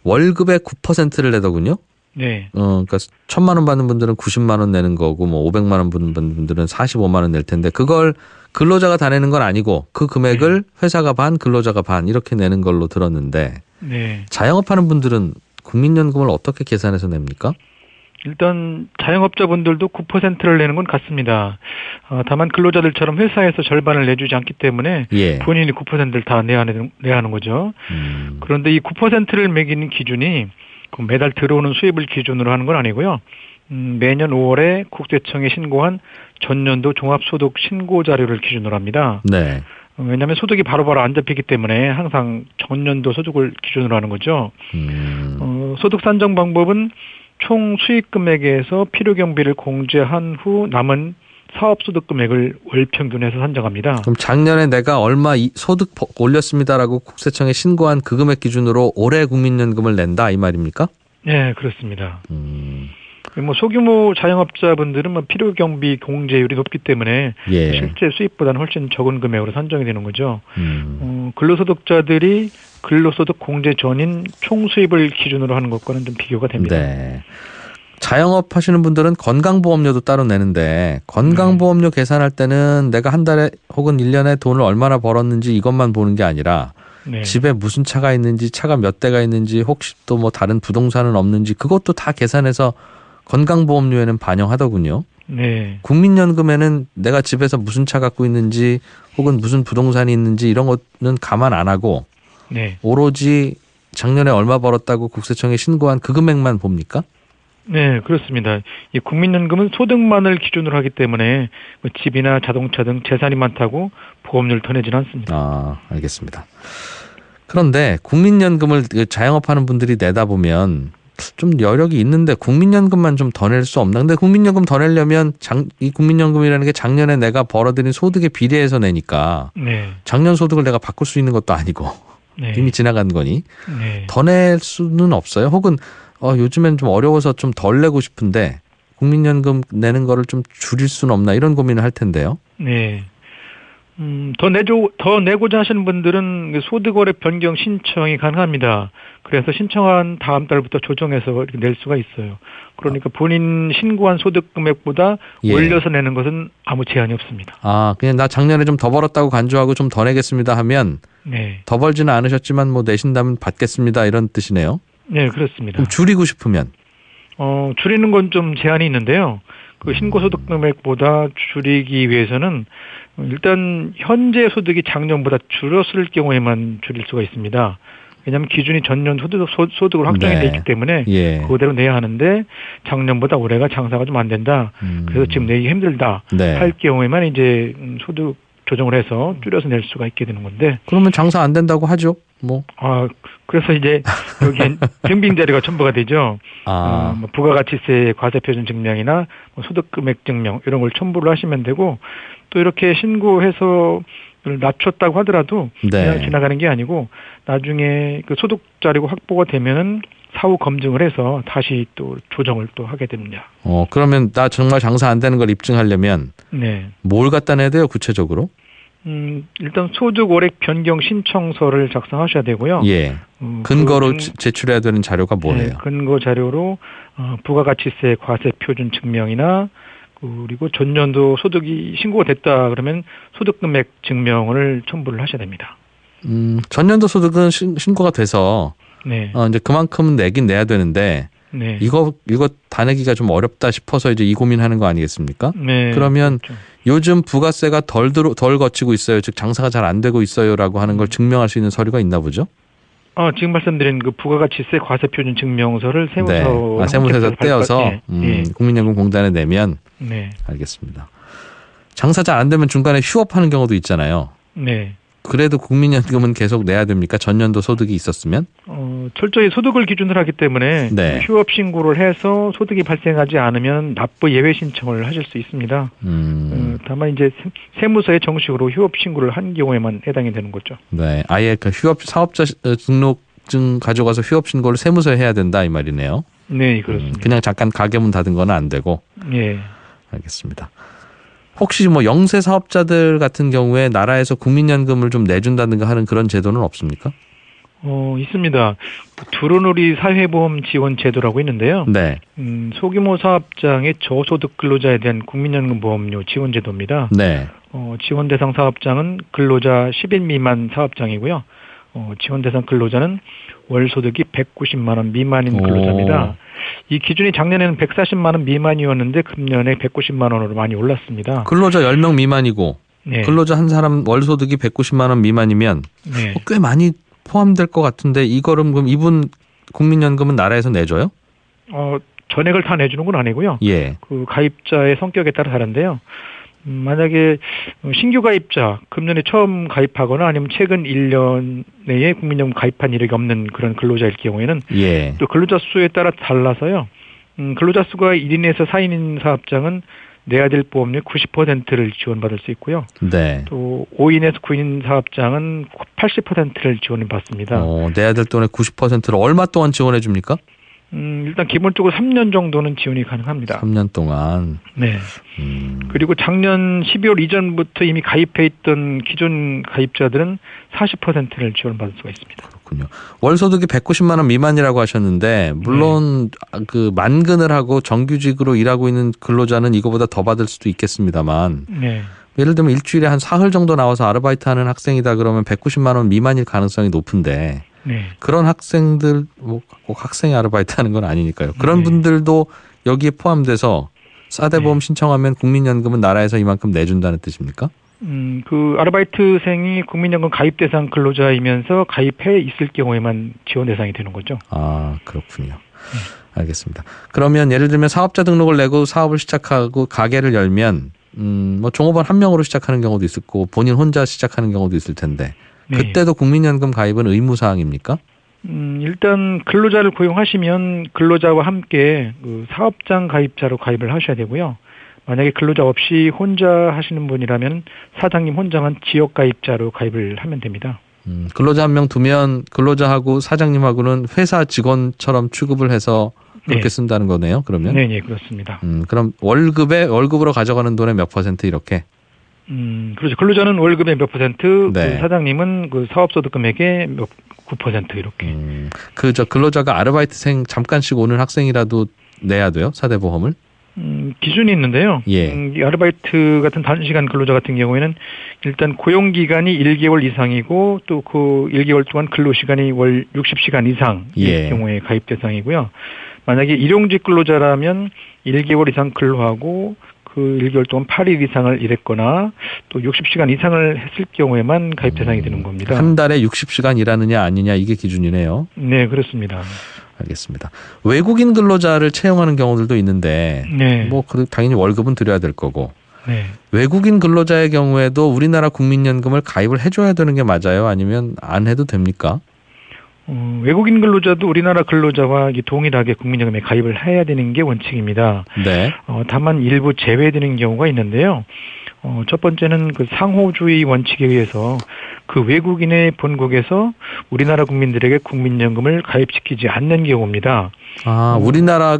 월급의 9%를 내더군요. 네. 그러니까 1,000만 원 받는 분들은 90만 원 내는 거고, 뭐 500만 원 받는 분들은 45만 원 낼 텐데, 그걸 근로자가 다 내는 건 아니고 그 금액을 회사가 반, 근로자가 반 이렇게 내는 걸로 들었는데, 네. 자영업하는 분들은 국민연금을 어떻게 계산해서 냅니까? 일단 자영업자분들도 9%를 내는 건 같습니다. 다만 근로자들처럼 회사에서 절반을 내주지 않기 때문에 예. 본인이 9%를 다 내야 하는 거죠. 그런데 이 9%를 매기는 기준이 매달 들어오는 수입을 기준으로 하는 건 아니고요. 매년 5월에 국세청에 신고한 전년도 종합소득 신고 자료를 기준으로 합니다. 네. 왜냐하면 소득이 바로바로 안 잡히기 때문에 항상 전년도 소득을 기준으로 하는 거죠. 소득 산정 방법은 총 수익 금액에서 필요 경비를 공제한 후 남은 사업소득 금액을 월 평균해서 산정합니다. 그럼 작년에 내가 얼마 소득 올렸습니다라고 국세청에 신고한 그 금액 기준으로 올해 국민연금을 낸다 이 말입니까? 네, 그렇습니다. 뭐 소규모 자영업자분들은 뭐 필요 경비 공제율이 높기 때문에 예. 실제 수입보다는 훨씬 적은 금액으로 산정이 되는 거죠. 근로소득자들이 근로소득 공제 전인 총 수입을 기준으로 하는 것과는 좀 비교가 됩니다. 네. 자영업 하시는 분들은 건강보험료도 따로 내는데, 건강보험료 계산할 때는 내가 한 달에 혹은 1년에 돈을 얼마나 벌었는지 이것만 보는 게 아니라 네. 집에 무슨 차가 있는지, 차가 몇 대가 있는지, 혹시 또 뭐 다른 부동산은 없는지 그것도 다 계산해서 건강보험료에는 반영하더군요. 네. 국민연금에는 내가 집에서 무슨 차 갖고 있는지 혹은 무슨 부동산이 있는지 이런 거는 감안 안 하고 네. 오로지 작년에 얼마 벌었다고 국세청에 신고한 그 금액만 봅니까? 네, 그렇습니다. 이 국민연금은 소득만을 기준으로 하기 때문에 뭐 집이나 자동차 등 재산이 많다고 보험료를 더 내지는 않습니다. 아, 알겠습니다. 그런데 국민연금을 자영업하는 분들이 내다 보면 좀 여력이 있는데 국민연금만 좀 더 낼 수 없나? 근데 국민연금 더 내려면 이 국민연금이라는 게 작년에 내가 벌어들인 소득에 비례해서 내니까 네. 작년 소득을 내가 바꿀 수 있는 것도 아니고 네. 이미 지나간 거니 네. 더 낼 수는 없어요. 혹은 요즘엔 좀 어려워서 좀 덜 내고 싶은데 국민연금 내는 거를 좀 줄일 수는 없나 이런 고민을 할 텐데요. 네. 더 내고자 하시는 분들은 소득월의 변경 신청이 가능합니다. 그래서 신청한 다음 달부터 조정해서 이렇게 낼 수가 있어요. 그러니까 본인 신고한 소득 금액보다 예. 올려서 내는 것은 아무 제한이 없습니다. 아, 그냥 나 작년에 좀 더 벌었다고 간주하고 좀 더 내겠습니다 하면 네. 더 벌지는 않으셨지만 뭐 내신다면 받겠습니다 이런 뜻이네요. 네, 그렇습니다. 그럼 줄이고 싶으면? 줄이는 건 좀 제한이 있는데요. 그 신고 소득 금액보다 줄이기 위해서는 일단 현재 소득이 작년보다 줄었을 경우에만 줄일 수가 있습니다. 왜냐하면 기준이 전년 소득을 확정이 네. 돼 있기 때문에 예. 그대로 내야 하는데 작년보다 올해가 장사가 좀 안 된다. 그래서 지금 내기 힘들다 네. 할 경우에만 이제 소득 조정을 해서 줄여서 낼 수가 있게 되는 건데. 그러면 장사 안 된다고 하죠. 뭐. 그래서 이제 여기 증빙 자료가 첨부가 되죠. 뭐 부가가치세 과세표준 증명이나 뭐 소득금액 증명 이런 걸 첨부를 하시면 되고, 또 이렇게 신고해서 낮췄다고 하더라도 네. 그냥 지나가는 게 아니고 나중에 그 소득 자료가 확보가 되면은 사후 검증을 해서 다시 또 조정을 또 하게 됩니다. 그러면 나 정말 장사 안 되는 걸 입증하려면 네. 뭘 갖다 내야 돼요, 구체적으로? 일단 소득 월액 변경 신청서를 작성하셔야 되고요. 예. 근거로 제출해야 되는 자료가 뭐예요? 네, 근거 자료로 부가가치세 과세 표준 증명이나 그리고 전년도 소득이 신고가 됐다 그러면 소득금액 증명을 첨부를 하셔야 됩니다. 전년도 소득은 신고가 돼서 네. 이제 그만큼 내긴 내야 되는데 네. 이거 다 내기가 좀 어렵다 싶어서 이제 이 고민하는 거 아니겠습니까? 네. 그러면 그렇죠. 요즘 부가세가 덜 거치고 있어요. 즉 장사가 잘 안 되고 있어요라고 하는 걸 증명할 수 있는 서류가 있나 보죠? 지금 말씀드린 그 부가가치세 과세표준 증명서를 세무서 네. 세무서에서 떼어서 네. 국민연금공단에 내면. 네. 알겠습니다. 장사 잘 안 되면 중간에 휴업하는 경우도 있잖아요. 네. 그래도 국민연금은 계속 내야 됩니까? 전년도 소득이 있었으면? 철저히 소득을 기준으로 하기 때문에 네. 휴업 신고를 해서 소득이 발생하지 않으면 납부 예외 신청을 하실 수 있습니다. 다만 이제 세무서에 정식으로 휴업 신고를 한 경우에만 해당이 되는 거죠. 네, 아예 그 휴업 사업자 등록증 가져가서 휴업 신고를 세무서에 해야 된다 이 말이네요. 네, 그렇습니다. 그냥 잠깐 가게문 닫은 건 안 되고. 예. 알겠습니다. 혹시 뭐 영세 사업자들 같은 경우에 나라에서 국민연금을 좀 내준다든가 하는 그런 제도는 없습니까? 있습니다. 두루누리 사회보험 지원 제도라고 있는데요. 네. 소규모 사업장의 저소득 근로자에 대한 국민연금 보험료 지원 제도입니다. 네. 지원 대상 사업장은 근로자 10인 미만 사업장이고요. 지원 대상 근로자는 월 소득이 190만 원 미만인 근로자입니다. 이 기준이 작년에는 140만 원 미만이었는데 금년에 190만 원으로 많이 올랐습니다. 근로자 10명 미만이고 네. 근로자 한 사람 월 소득이 190만 원 미만이면 네. 꽤 많이 포함될 것 같은데 이거를 그럼 이분 국민연금은 나라에서 내줘요? 전액을 다 내주는 건 아니고요. 예. 그 가입자의 성격에 따라 다른데요. 만약에 신규 가입자, 금년에 처음 가입하거나 아니면 최근 1년 내에 국민연금 가입한 이력이 없는 그런 근로자일 경우에는 예. 또 근로자 수에 따라 달라서요. 근로자 수가 1인에서 4인인 사업장은 내야 될 보험료 90%를 지원받을 수 있고요. 네. 또 5인에서 9인 사업장은 80%를 지원을 받습니다. 내야 될 돈의 90%를 얼마 동안 지원해 줍니까? 일단 기본적으로 3년 정도는 지원이 가능합니다. 3년 동안. 네. 그리고 작년 12월 이전부터 이미 가입해 있던 기존 가입자들은 40%를 지원받을 수가 있습니다. 그렇군요. 월 소득이 190만 원 미만이라고 하셨는데 물론 그 만근을 하고 정규직으로 일하고 있는 근로자는 이거보다 더 받을 수도 있겠습니다만 네. 예를 들면 일주일에 한 사흘 정도 나와서 아르바이트하는 학생이다 그러면 190만 원 미만일 가능성이 높은데 네. 그런 학생들 뭐 꼭 학생이 아르바이트하는 건 아니니까요. 그런 네. 분들도 여기에 포함돼서 사대보험 신청하면 국민연금은 나라에서 이만큼 내준다는 뜻입니까? 그 아르바이트생이 국민연금 가입 대상 근로자이면서 가입해 있을 경우에만 지원 대상이 되는 거죠. 아, 그렇군요. 알겠습니다. 그러면 예를 들면 사업자 등록을 내고 사업을 시작하고 가게를 열면 뭐 종업원 한 명으로 시작하는 경우도 있을 거고 본인 혼자 시작하는 경우도 있을 텐데 그때도 국민연금 가입은 의무 사항입니까? 일단 근로자를 고용하시면 근로자와 함께 그 사업장 가입자로 가입을 하셔야 되고요. 만약에 근로자 없이 혼자 하시는 분이라면 사장님 혼자만 지역 가입자로 가입을 하면 됩니다. 근로자 한 명 두면 근로자하고 사장님하고는 회사 직원처럼 취급을 해서 그렇게 네. 쓴다는 거네요. 그러면? 네, 그렇습니다. 그럼 월급으로 가져가는 돈의 몇 % 이렇게? 그렇죠. 근로자는 월급의 몇 %, 네. 그 사장님은 그 사업소득 금액의 9% 이렇게. 저 근로자가 아르바이트생 잠깐씩 오는 학생이라도 내야 돼요? 사대보험을? 기준이 있는데요. 예. 이 아르바이트 같은 단시간 근로자 같은 경우에는 일단 고용 기간이 1개월 이상이고 또 그 1개월 동안 근로 시간이 월 60시간 이상일 예. 경우에 가입 대상이고요. 만약에 일용직 근로자라면 1개월 이상 근로하고 그 1개월 동안 8일 이상을 일했거나 또 60시간 이상을 했을 경우에만 가입 대상이 되는 겁니다. 한 달에 60시간 일하느냐 아니냐 이게 기준이네요. 네, 그렇습니다. 알겠습니다. 외국인 근로자를 채용하는 경우들도 있는데 네. 뭐 당연히 월급은 드려야 될 거고 네. 외국인 근로자의 경우에도 우리나라 국민연금을 가입을 해줘야 되는 게 맞아요? 아니면 안 해도 됩니까? 외국인 근로자도 우리나라 근로자와 동일하게 국민연금에 가입을 해야 되는 게 원칙입니다. 네. 다만 일부 제외되는 경우가 있는데요. 첫 번째는 그 상호주의 원칙에 의해서 그 외국인의 본국에서 우리나라 국민들에게 국민연금을 가입시키지 않는 경우입니다. 우리나라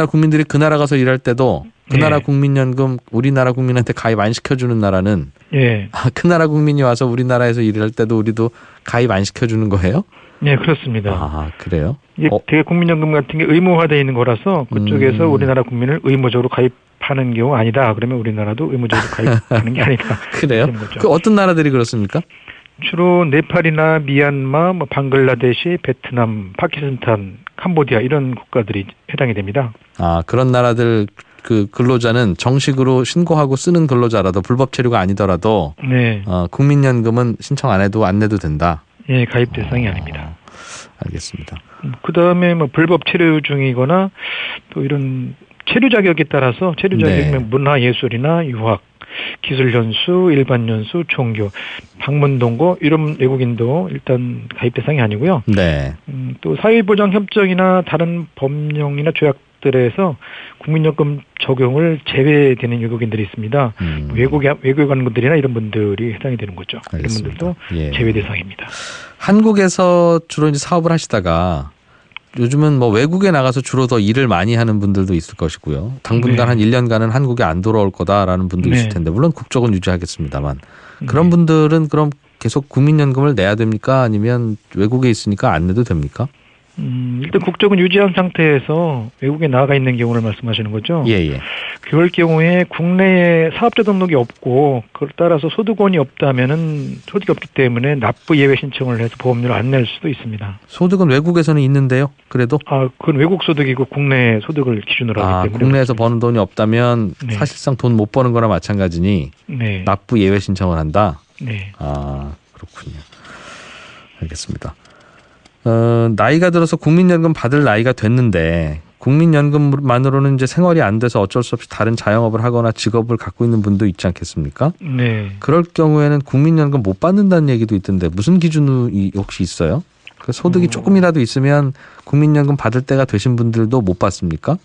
국민들이 그 나라 가서 일할 때도 그 나라 국민연금 우리나라 국민한테 가입 안 시켜주는 나라는 예. 그 나라 국민이 와서 우리나라에서 일할 때도 우리도 가입 안 시켜주는 거예요? 네, 그렇습니다. 아, 그래요? 이게 되게 국민연금 같은 게 의무화되어 있는 거라서 그쪽에서 우리나라 국민을 의무적으로 가입하는 경우 아니다. 그러면 우리나라도 의무적으로 가입하는 게 아니다. 그래요? 그 어떤 나라들이 그렇습니까? 주로 네팔이나 미얀마, 방글라데시, 베트남, 파키스탄, 캄보디아 이런 국가들이 해당이 됩니다. 그런 나라들 그 근로자는 정식으로 신고하고 쓰는 근로자라도 불법 체류가 아니더라도 네. 국민연금은 신청 안 해도 안 내도 된다. 예, 가입 대상이 아닙니다. 알겠습니다. 그다음에 불법 체류 중이거나 또 이런 체류 자격에 따라서 체류 자격이면 문화 예술이나 유학, 기술 연수, 일반 연수, 종교, 방문 동거 이런 외국인도 일단 가입 대상이 아니고요. 네. 또 사회보장 협정이나 다른 법령이나 조약들에서 국민연금 적용을 제외되는 외국인들이 있습니다. 외국에 가는 분들이나 이런 분들이 해당이 되는 거죠. 알겠습니다. 이런 분들도 제외 대상입니다. 한국에서 주로 이제 사업을 하시다가 요즘은 뭐 외국에 나가서 주로 더 일을 많이 하는 분들도 있을 것이고요. 당분간 한 1년간은 한국에 안 돌아올 거다라는 분도 있을 텐데 물론 국적은 유지하겠습니다만 그런 분들은 그럼 계속 국민연금을 내야 됩니까? 아니면 외국에 있으니까 안 내도 됩니까? 일단 국적은 유지한 상태에서 외국에 나가 있는 경우를 말씀하시는 거죠? 예. 그럴 경우에 국내에 사업자 등록이 없고 그걸 따라서 소득원이 없다면은 소득이 없기 때문에 납부 예외 신청을 해서 보험료를 안 낼 수도 있습니다. 소득은 외국에서는 있는데요. 그래도 그건 외국 소득이고 국내 소득을 기준으로 하기 때문에 국내에서 버는 돈이 없다면 네. 사실상 돈 못 버는 거나 마찬가지니 네. 납부 예외 신청을 한다. 네. 그렇군요. 알겠습니다. 나이가 들어서 국민연금 받을 나이가 됐는데 국민연금만으로는 이제 생활이 안 돼서 어쩔 수 없이 다른 자영업을 하거나 직업을 갖고 있는 분도 있지 않겠습니까? 네. 그럴 경우에는 국민연금 못 받는다는 얘기도 있던데 무슨 기준이 혹시 있어요? 그 소득이 조금이라도 있으면 국민연금 받을 때가 되신 분들도 못 받습니까?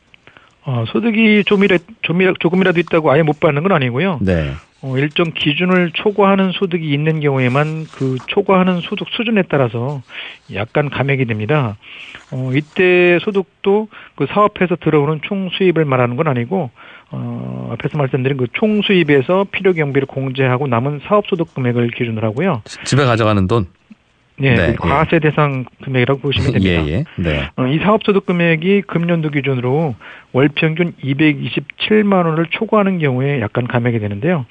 소득이 조금이라도 있다고 아예 못 받는 건 아니고요. 네. 일정 기준을 초과하는 소득이 있는 경우에만 그 초과하는 소득 수준에 따라서 약간 감액이 됩니다. 이때 소득도 그 사업에서 들어오는 총 수입을 말하는 건 아니고 앞에서 말씀드린 그 총 수입에서 필요 경비를 공제하고 남은 사업 소득 금액을 기준으로 하고요. 집에 가져가는 돈? 네, 과세 대상 금액이라고 보시면 됩니다. 예. 네. 이 사업소득 금액이 금년도 기준으로 월 평균 227만 원을 초과하는 경우에 약간 감액이 되는데요.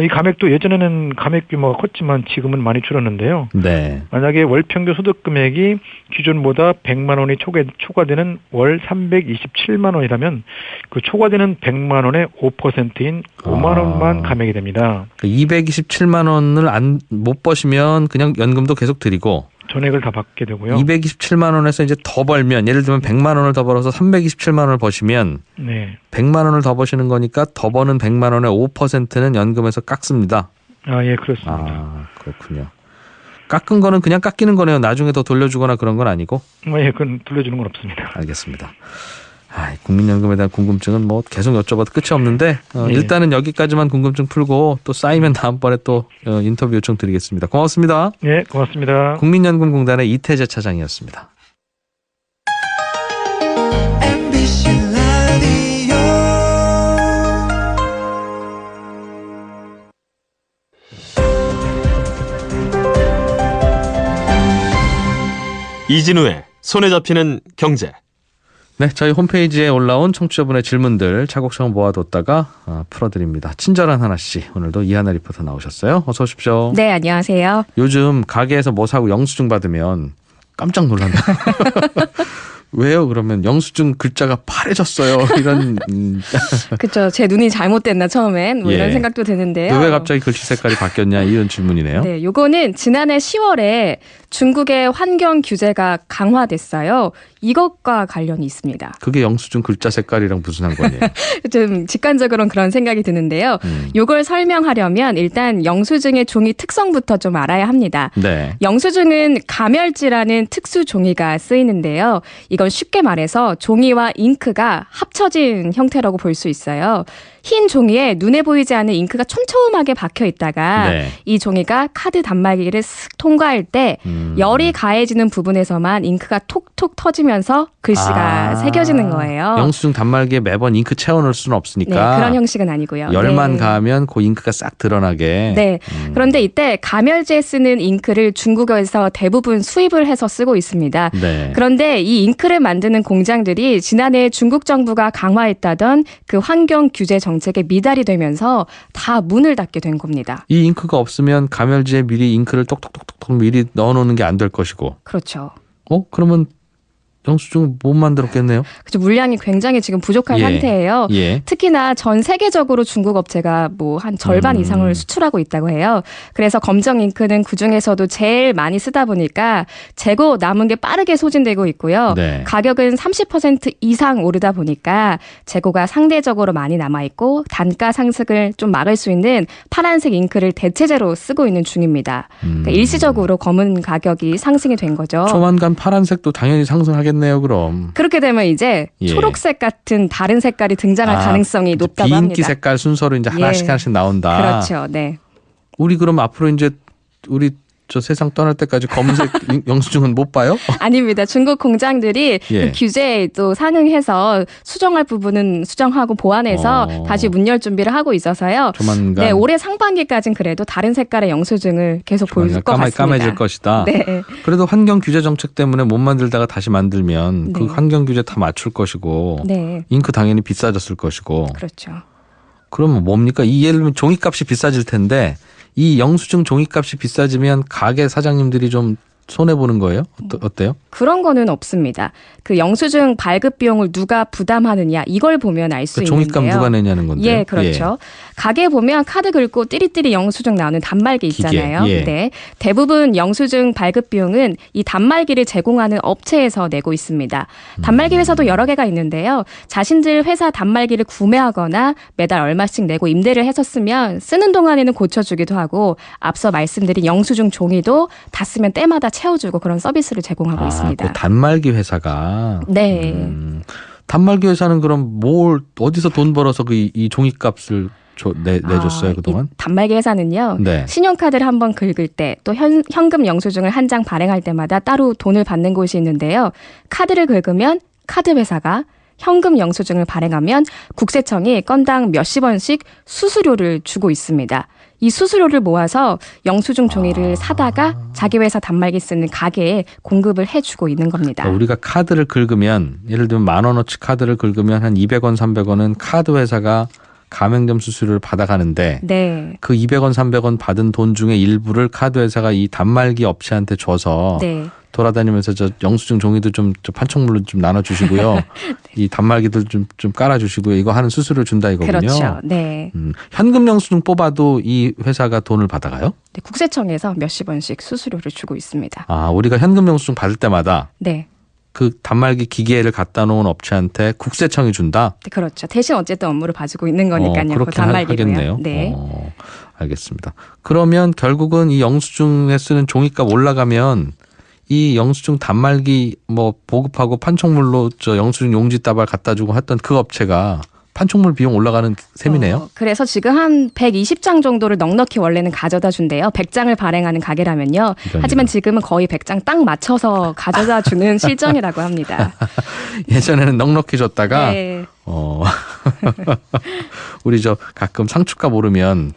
이 감액도 예전에는 감액 규모가 컸지만 지금은 많이 줄었는데요. 네. 만약에 월 평균 소득 금액이 기준보다 100만 원이 초과되는 월 327만 원이라면 그 초과되는 100만 원의 5%인 5만 원만 감액이 됩니다. 227만 원을 못 버시면 그냥 연금도 계속 드리고 전액을 다 받게 되고요. 227만 원에서 이제 더 벌면 예를 들면 100만 원을 더 벌어서 327만 원을 버시면 네. 100만 원을 더 버시는 거니까 더 버는 100만 원의 5%는 연금에서 깎습니다. 예, 그렇습니다. 그렇군요. 깎은 거는 그냥 깎이는 거네요. 나중에 더 돌려주거나 그런 건 아니고? 예, 그건 돌려주는 건 없습니다. 알겠습니다. 국민연금에 대한 궁금증은 뭐 계속 여쭤봐도 끝이 없는데 네. 일단은 여기까지만 궁금증 풀고 또 쌓이면 다음번에 또 인터뷰 요청 드리겠습니다. 고맙습니다. 네, 고맙습니다. 국민연금공단의 이태재 차장이었습니다. 이진우의 손에 잡히는 경제. 네, 저희 홈페이지에 올라온 청취자분의 질문들 차곡차곡 모아뒀다가 풀어드립니다. 친절한 하나씨, 오늘도 이하나 리포터 나오셨어요. 어서 오십시오. 네, 안녕하세요. 요즘 가게에서 뭐 사고 영수증 받으면 깜짝 놀란다. 왜요? 그러면 영수증 글자가 파래졌어요. 이런. 그렇죠. 제 눈이 잘못됐나 처음엔 뭐 이런 생각도 드는데요. 왜 갑자기 글씨 색깔이 바뀌었냐 이런 질문이네요. 네, 요거는 지난해 10월에 중국의 환경 규제가 강화됐어요. 이것과 관련이 있습니다. 그게 영수증 글자 색깔이랑 무슨 상관이에요? 좀 직관적으로는 그런 생각이 드는데요. 요걸 설명하려면 일단 영수증의 종이 특성부터 좀 알아야 합니다. 네. 영수증은 가멸지라는 특수 종이가 쓰이는데요. 이건 쉽게 말해서 종이와 잉크가 합쳐진 형태라고 볼 수 있어요. 흰 종이에 눈에 보이지 않는 잉크가 촘촘하게 박혀 있다가 이 종이가 카드 단말기를 쓱 통과할 때 열이 가해지는 부분에서만 잉크가 톡톡 터지면서 글씨가 새겨지는 거예요. 영수증 단말기에 매번 잉크 채워넣을 수는 없으니까. 네, 그런 형식은 아니고요. 열만 가하면 그 잉크가 싹 드러나게. 네. 그런데 이때 가멸지에 쓰는 잉크를 중국에서 대부분 수입을 해서 쓰고 있습니다. 네. 그런데 이 잉크를 만드는 공장들이 지난해 중국 정부가 강화했다던 그 환경 규제 정책에 미달이 되면서 다 문을 닫게 된 겁니다. 이 잉크가 없으면 가멸지에 미리 잉크를 똑똑똑똑 미리 넣어놓는 게 안 될 것이고. 그렇죠. 그러면 영수증을 못 만들었겠네요. 그렇죠. 물량이 굉장히 지금 부족한 상태예요. 특히나 전 세계적으로 중국 업체가 뭐 한 절반 이상을 수출하고 있다고 해요. 그래서 검정 잉크는 그중에서도 제일 많이 쓰다 보니까 재고 남은 게 빠르게 소진되고 있고요. 네. 가격은 30% 이상 오르다 보니까 재고가 상대적으로 많이 남아있고 단가 상승을 좀 막을 수 있는 파란색 잉크를 대체제로 쓰고 있는 중입니다. 그러니까 일시적으로 검은 가격이 상승이 된 거죠. 조만간 파란색도 당연히 상승하겠네요. 그럼 그렇게 되면 이제 초록색 같은 다른 색깔이 등장할 가능성이 높다고 합니다. 비인기 색깔 순서로 이제 하나씩 나온다. 그렇죠. 네. 우리 그럼 앞으로 이제 우리 저 세상 떠날 때까지 검은색 영수증은 못 봐요? 아닙니다. 중국 공장들이 예. 그 규제에 또 상응해서 수정할 부분은 수정하고 보완해서 다시 문열 준비를 하고 있어서요. 조만간 네, 올해 상반기까지는 그래도 다른 색깔의 영수증을 계속 볼 것 같습니다. 까매질 것이다. 네. 그래도 환경 규제 정책 때문에 못 만들다가 다시 만들면 그 네. 환경 규제 다 맞출 것이고 네. 잉크 당연히 비싸졌을 것이고. 그렇죠. 그러면 뭡니까? 이 예를 들면 종이값이 비싸질 텐데 이 영수증 종이값이 비싸지면 가게 사장님들이 좀 손해보는 거예요? 어때요? 그런 거는 없습니다. 그 영수증 발급 비용을 누가 부담하느냐 이걸 보면 알 수 있는데요. 종이값 누가 내냐는 건데요. 예, 그렇죠. 가게 보면 카드 긁고 띠리띠리 영수증 나오는 단말기 있잖아요. 기계, 예. 네, 대부분 영수증 발급 비용은 이 단말기를 제공하는 업체에서 내고 있습니다. 단말기 회사도 여러 개가 있는데요. 자신들 회사 단말기를 구매하거나 매달 얼마씩 내고 임대를 해서 쓰면 쓰는 동안에는 고쳐주기도 하고 앞서 말씀드린 영수증 종이도 다 쓰면 때마다 채워주고 그런 서비스를 제공하고 있습니다. 그 단말기 회사가. 네. 단말기 회사는 그럼 어디서 돈 벌어서 이 종이값을 내줬어요 그동안? 단말기 회사는요. 네. 신용카드를 한번 긁을 때 또 현금 영수증을 한 장 발행할 때마다 따로 돈을 받는 곳이 있는데요. 카드를 긁으면 카드 회사가 현금 영수증을 발행하면 국세청이 건당 몇십 원씩 수수료를 주고 있습니다. 이 수수료를 모아서 영수증 종이를 사다가 자기 회사 단말기 쓰는 가게에 공급을 해주고 있는 겁니다. 그러니까 우리가 카드를 긁으면 예를 들면 10,000원어치 카드를 긁으면 한 200원, 300원은 카드 회사가 가맹점 수수료를 받아가는데 네. 그 200원, 300원 받은 돈 중에 일부를 카드 회사가 이 단말기 업체한테 줘서 네. 돌아다니면서 저 영수증 종이도 좀 판촉물로 좀 나눠주시고요. 네. 이 단말기들 좀 깔아주시고요. 이거 하는 수수료를 준다 이거군요. 그렇죠. 네. 현금 영수증 뽑아도 이 회사가 돈을 받아가요? 네, 국세청에서 몇십 원씩 수수료를 주고 있습니다. 아, 우리가 현금 영수증 받을 때마다 네. 그 단말기 기계를 갖다 놓은 업체한테 국세청이 준다? 네, 그렇죠. 대신 어쨌든 업무를 봐주고 있는 거니까요. 그렇게 단말기고요. 하겠네요. 네. 알겠습니다. 그러면 결국은 이 영수증에 쓰는 종이값 올라가면 이 영수증 단말기 보급하고 판촉물로 저 영수증 용지 따발 갖다 주고 했던 그 업체가 판촉물 비용 올라가는 셈이네요. 그래서 지금 한 120장 정도를 넉넉히 원래는 가져다 준대요. 100장을 발행하는 가게라면요. 하지만 지금은 거의 100장 딱 맞춰서 가져다 주는 실정이라고 합니다. 예전에는 넉넉히 줬다가 네. 우리 저 가끔 상추값 오르면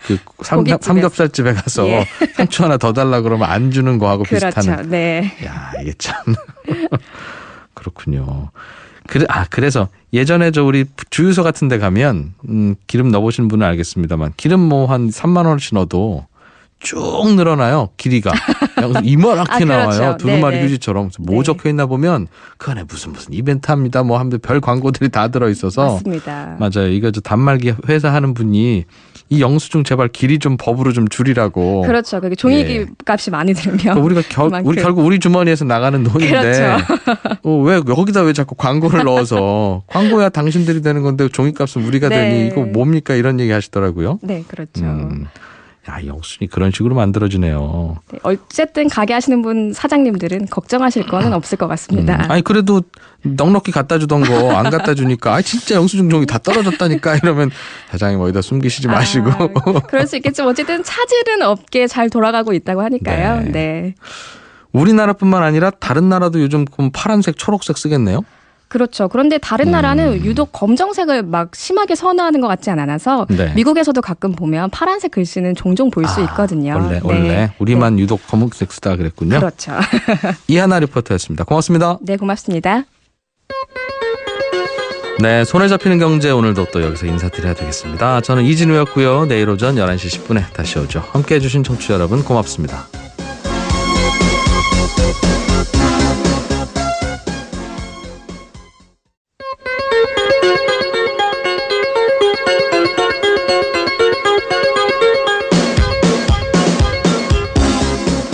그 삼겹살집에 가서 예. 상추 하나 더 달라 그러면 안 주는 거하고 그렇죠. 비슷한. 네. 야, 이게 참 그렇군요. 그래서 예전에 우리 주유소 같은 데 가면 기름 넣어보신 분은 알겠습니다만 기름 한 3만 원어치 넣어도 쭉 늘어나요. 길이가. 이만하게 나와요. 그렇죠. 두루마리 네네. 휴지처럼. 뭐 적혀 있나 보면 그 안에 무슨 이벤트 합니다. 하면 별 광고들이 다 들어있어서. 맞습니다. 맞아요. 이거 저 단말기 회사 하는 분이 이 영수증 제발 길이 좀 법으로 좀 줄이라고. 그렇죠. 그게 종이 값이 많이 들면. 그러니까 우리가 결국 우리 주머니에서 나가는 돈인데 그렇죠. 왜 여기다 왜 자꾸 광고를 넣어서 광고야 당신들이 되는 건데 종이값은 우리가 네. 되니 이거 뭡니까 이런 얘기 하시더라고요. 네, 그렇죠. 야, 영수증이 그런 식으로 만들어지네요. 네, 어쨌든 가게 하시는 분 사장님들은 걱정하실 거는 없을 것 같습니다. 아니 그래도 넉넉히 갖다 주던 거 안 갖다 주니까 진짜 영수증 종이 다 떨어졌다니까 이러면 사장님 어디다 숨기시지 마시고. 그럴 수 있겠지만 어쨌든 차질은 없게 잘 돌아가고 있다고 하니까요. 네. 네. 우리나라뿐만 아니라 다른 나라도 요즘 파란색, 초록색 쓰겠네요. 그렇죠. 그런데 다른 나라는 유독 검정색을 막 심하게 선호하는 것 같지 않아서 네. 미국에서도 가끔 보면 파란색 글씨는 종종 볼 수 있거든요. 원래 우리만 유독 검은색 쓰다 그랬군요. 그렇죠. 이하나 리포터였습니다. 고맙습니다. 네, 고맙습니다. 네, 손에 잡히는 경제 오늘도 또 여기서 인사드려야 되겠습니다. 저는 이진우였고요. 내일 오전 11시 10분에 다시 오죠. 함께해 주신 청취자 여러분 고맙습니다.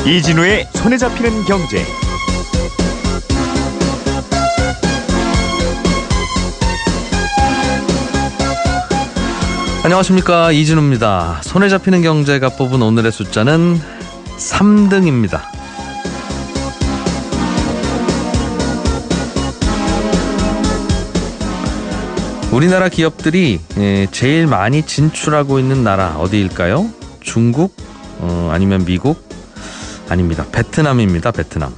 이진우의 손에 잡히는 경제. 안녕하십니까, 이진우입니다. 손에 잡히는 경제가 뽑은 오늘의 숫자는 3등입니다. 우리나라 기업들이 제일 많이 진출하고 있는 나라 어디일까요? 중국? 아니면 미국? 아닙니다. 베트남입니다. 베트남.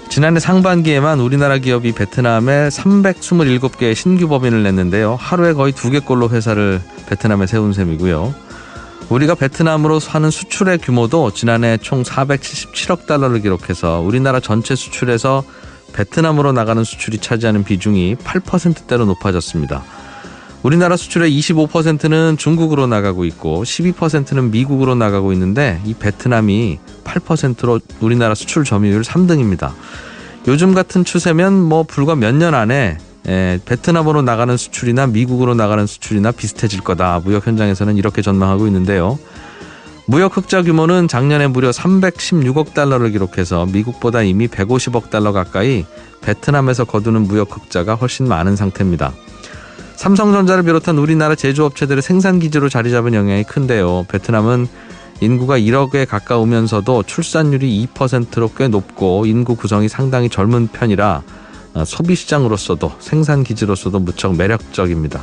지난해 상반기에만 우리나라 기업이 베트남에 327개의 신규 법인을 냈는데요. 하루에 거의 2개꼴로 회사를 베트남에 세운 셈이고요. 우리가 베트남으로 하는 수출의 규모도 지난해 총 477억 달러를 기록해서 우리나라 전체 수출에서 베트남으로 나가는 수출이 차지하는 비중이 8%대로 높아졌습니다. 우리나라 수출의 25%는 중국으로 나가고 있고 12%는 미국으로 나가고 있는데 이 베트남이 8%로 우리나라 수출 점유율 3등입니다. 요즘 같은 추세면 불과 몇 년 안에 베트남으로 나가는 수출이나 미국으로 나가는 수출이나 비슷해질 거다. 무역 현장에서는 이렇게 전망하고 있는데요. 무역 흑자 규모는 작년에 무려 316억 달러를 기록해서 미국보다 이미 150억 달러 가까이 베트남에서 거두는 무역 흑자가 훨씬 많은 상태입니다. 삼성전자를 비롯한 우리나라 제조업체들의 생산기지로 자리 잡은 영향이 큰데요. 베트남은 인구가 1억에 가까우면서도 출산율이 2%로 꽤 높고 인구 구성이 상당히 젊은 편이라 소비시장으로서도 생산기지로서도 무척 매력적입니다.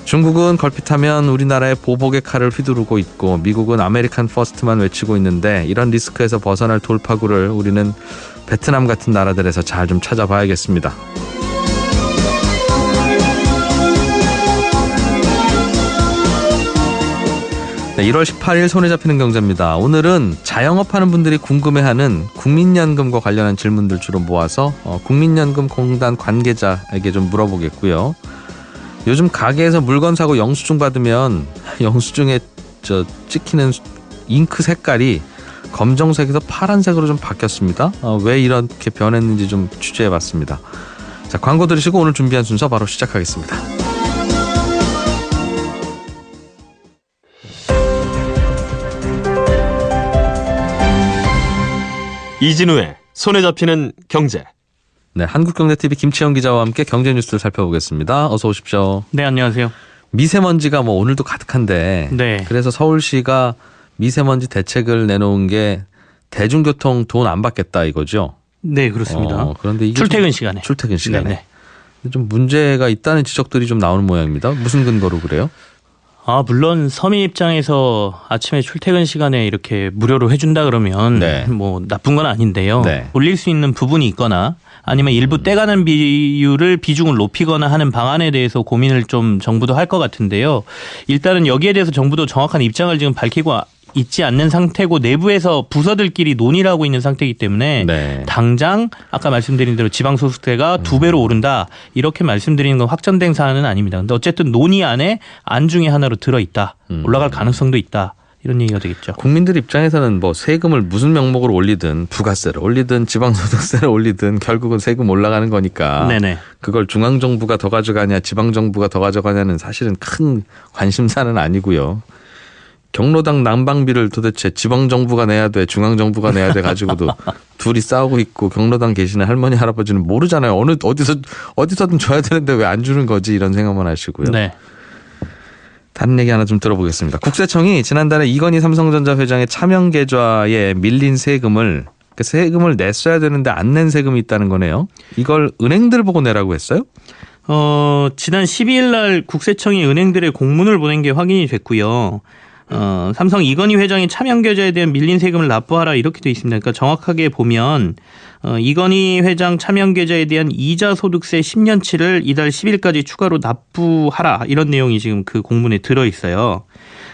중국은 걸핏하면 우리나라의 보복의 칼을 휘두르고 있고 미국은 아메리칸 퍼스트만 외치고 있는데 이런 리스크에서 벗어날 돌파구를 우리는 베트남 같은 나라들에서 잘 좀 찾아봐야겠습니다. 네, 1월 18일 손에 잡히는 경제입니다. 오늘은 자영업하는 분들이 궁금해하는 국민연금과 관련한 질문들 주로 모아서 국민연금공단 관계자에게 좀 물어보겠고요. 요즘 가게에서 물건 사고 영수증 받으면 영수증에 찍히는 잉크 색깔이 검정색에서 파란색으로 좀 바뀌었습니다. 왜 이렇게 변했는지 좀 취재해봤습니다. 자, 광고 들으시고 오늘 준비한 순서 바로 시작하겠습니다. 이진우의 손에 잡히는 경제. 네, 한국경제TV 김치영 기자와 함께 경제 뉴스를 살펴보겠습니다. 어서 오십시오. 네, 안녕하세요. 미세먼지가 오늘도 가득한데 네. 그래서 서울시가 미세먼지 대책을 내놓은 게 대중교통 돈 안 받겠다 이거죠? 네, 그렇습니다. 그런데 이게 출퇴근 시간에. 출퇴근 시간에. 네네. 좀 문제가 있다는 지적들이 좀 나오는 모양입니다. 무슨 근거로 그래요? 물론 서민 입장에서 아침에 출퇴근 시간에 이렇게 무료로 해준다 그러면 네. 나쁜 건 아닌데요. 네. 올릴 수 있는 부분이 있거나 아니면 일부 떼가는 비중을 높이거나 하는 방안에 대해서 고민을 좀 정부도 할 것 같은데요. 일단은 여기에 대해서 정부도 정확한 입장을 지금 밝히고 있지 않는 상태고 내부에서 부서들끼리 논의를 하고 있는 상태이기 때문에 네. 당장 아까 말씀드린 대로 지방소득세가 2배로 오른다 이렇게 말씀드리는 건 확정된 사안은 아닙니다. 근데 어쨌든 논의 안에 안 중에 하나로 들어있다. 올라갈 가능성도 있다. 이런 얘기가 되겠죠. 국민들 입장에서는 세금을 무슨 명목으로 올리든 부가세를 올리든 지방소득세를 올리든 결국은 세금 올라가는 거니까 네네. 그걸 중앙정부가 더 가져가냐 지방정부가 더 가져가냐는 사실은 큰 관심사는 아니고요. 경로당 난방비를 도대체 지방정부가 내야 돼 중앙정부가 내야 돼 가지고도 둘이 싸우고 있고 경로당 계시는 할머니 할아버지는 모르잖아요. 어디서든 줘야 되는데 왜 안 주는 거지 이런 생각만 하시고요. 네. 다른 얘기 하나 좀 들어보겠습니다. 국세청이 지난달에 이건희 삼성전자 회장의 차명 계좌에 밀린 세금을 냈어야 되는데 안 낸 세금이 있다는 거네요. 이걸 은행들 보고 내라고 했어요? 지난 12일 날 국세청이 은행들의 공문을 보낸 게 확인이 됐고요. 삼성 이건희 회장의 차명 계좌에 대한 밀린 세금을 납부하라 이렇게 돼 있습니다. 그러니까 정확하게 보면 이건희 회장 차명 계좌에 대한 이자 소득세 10년치를 이달 10일까지 추가로 납부하라 이런 내용이 지금 그 공문에 들어 있어요.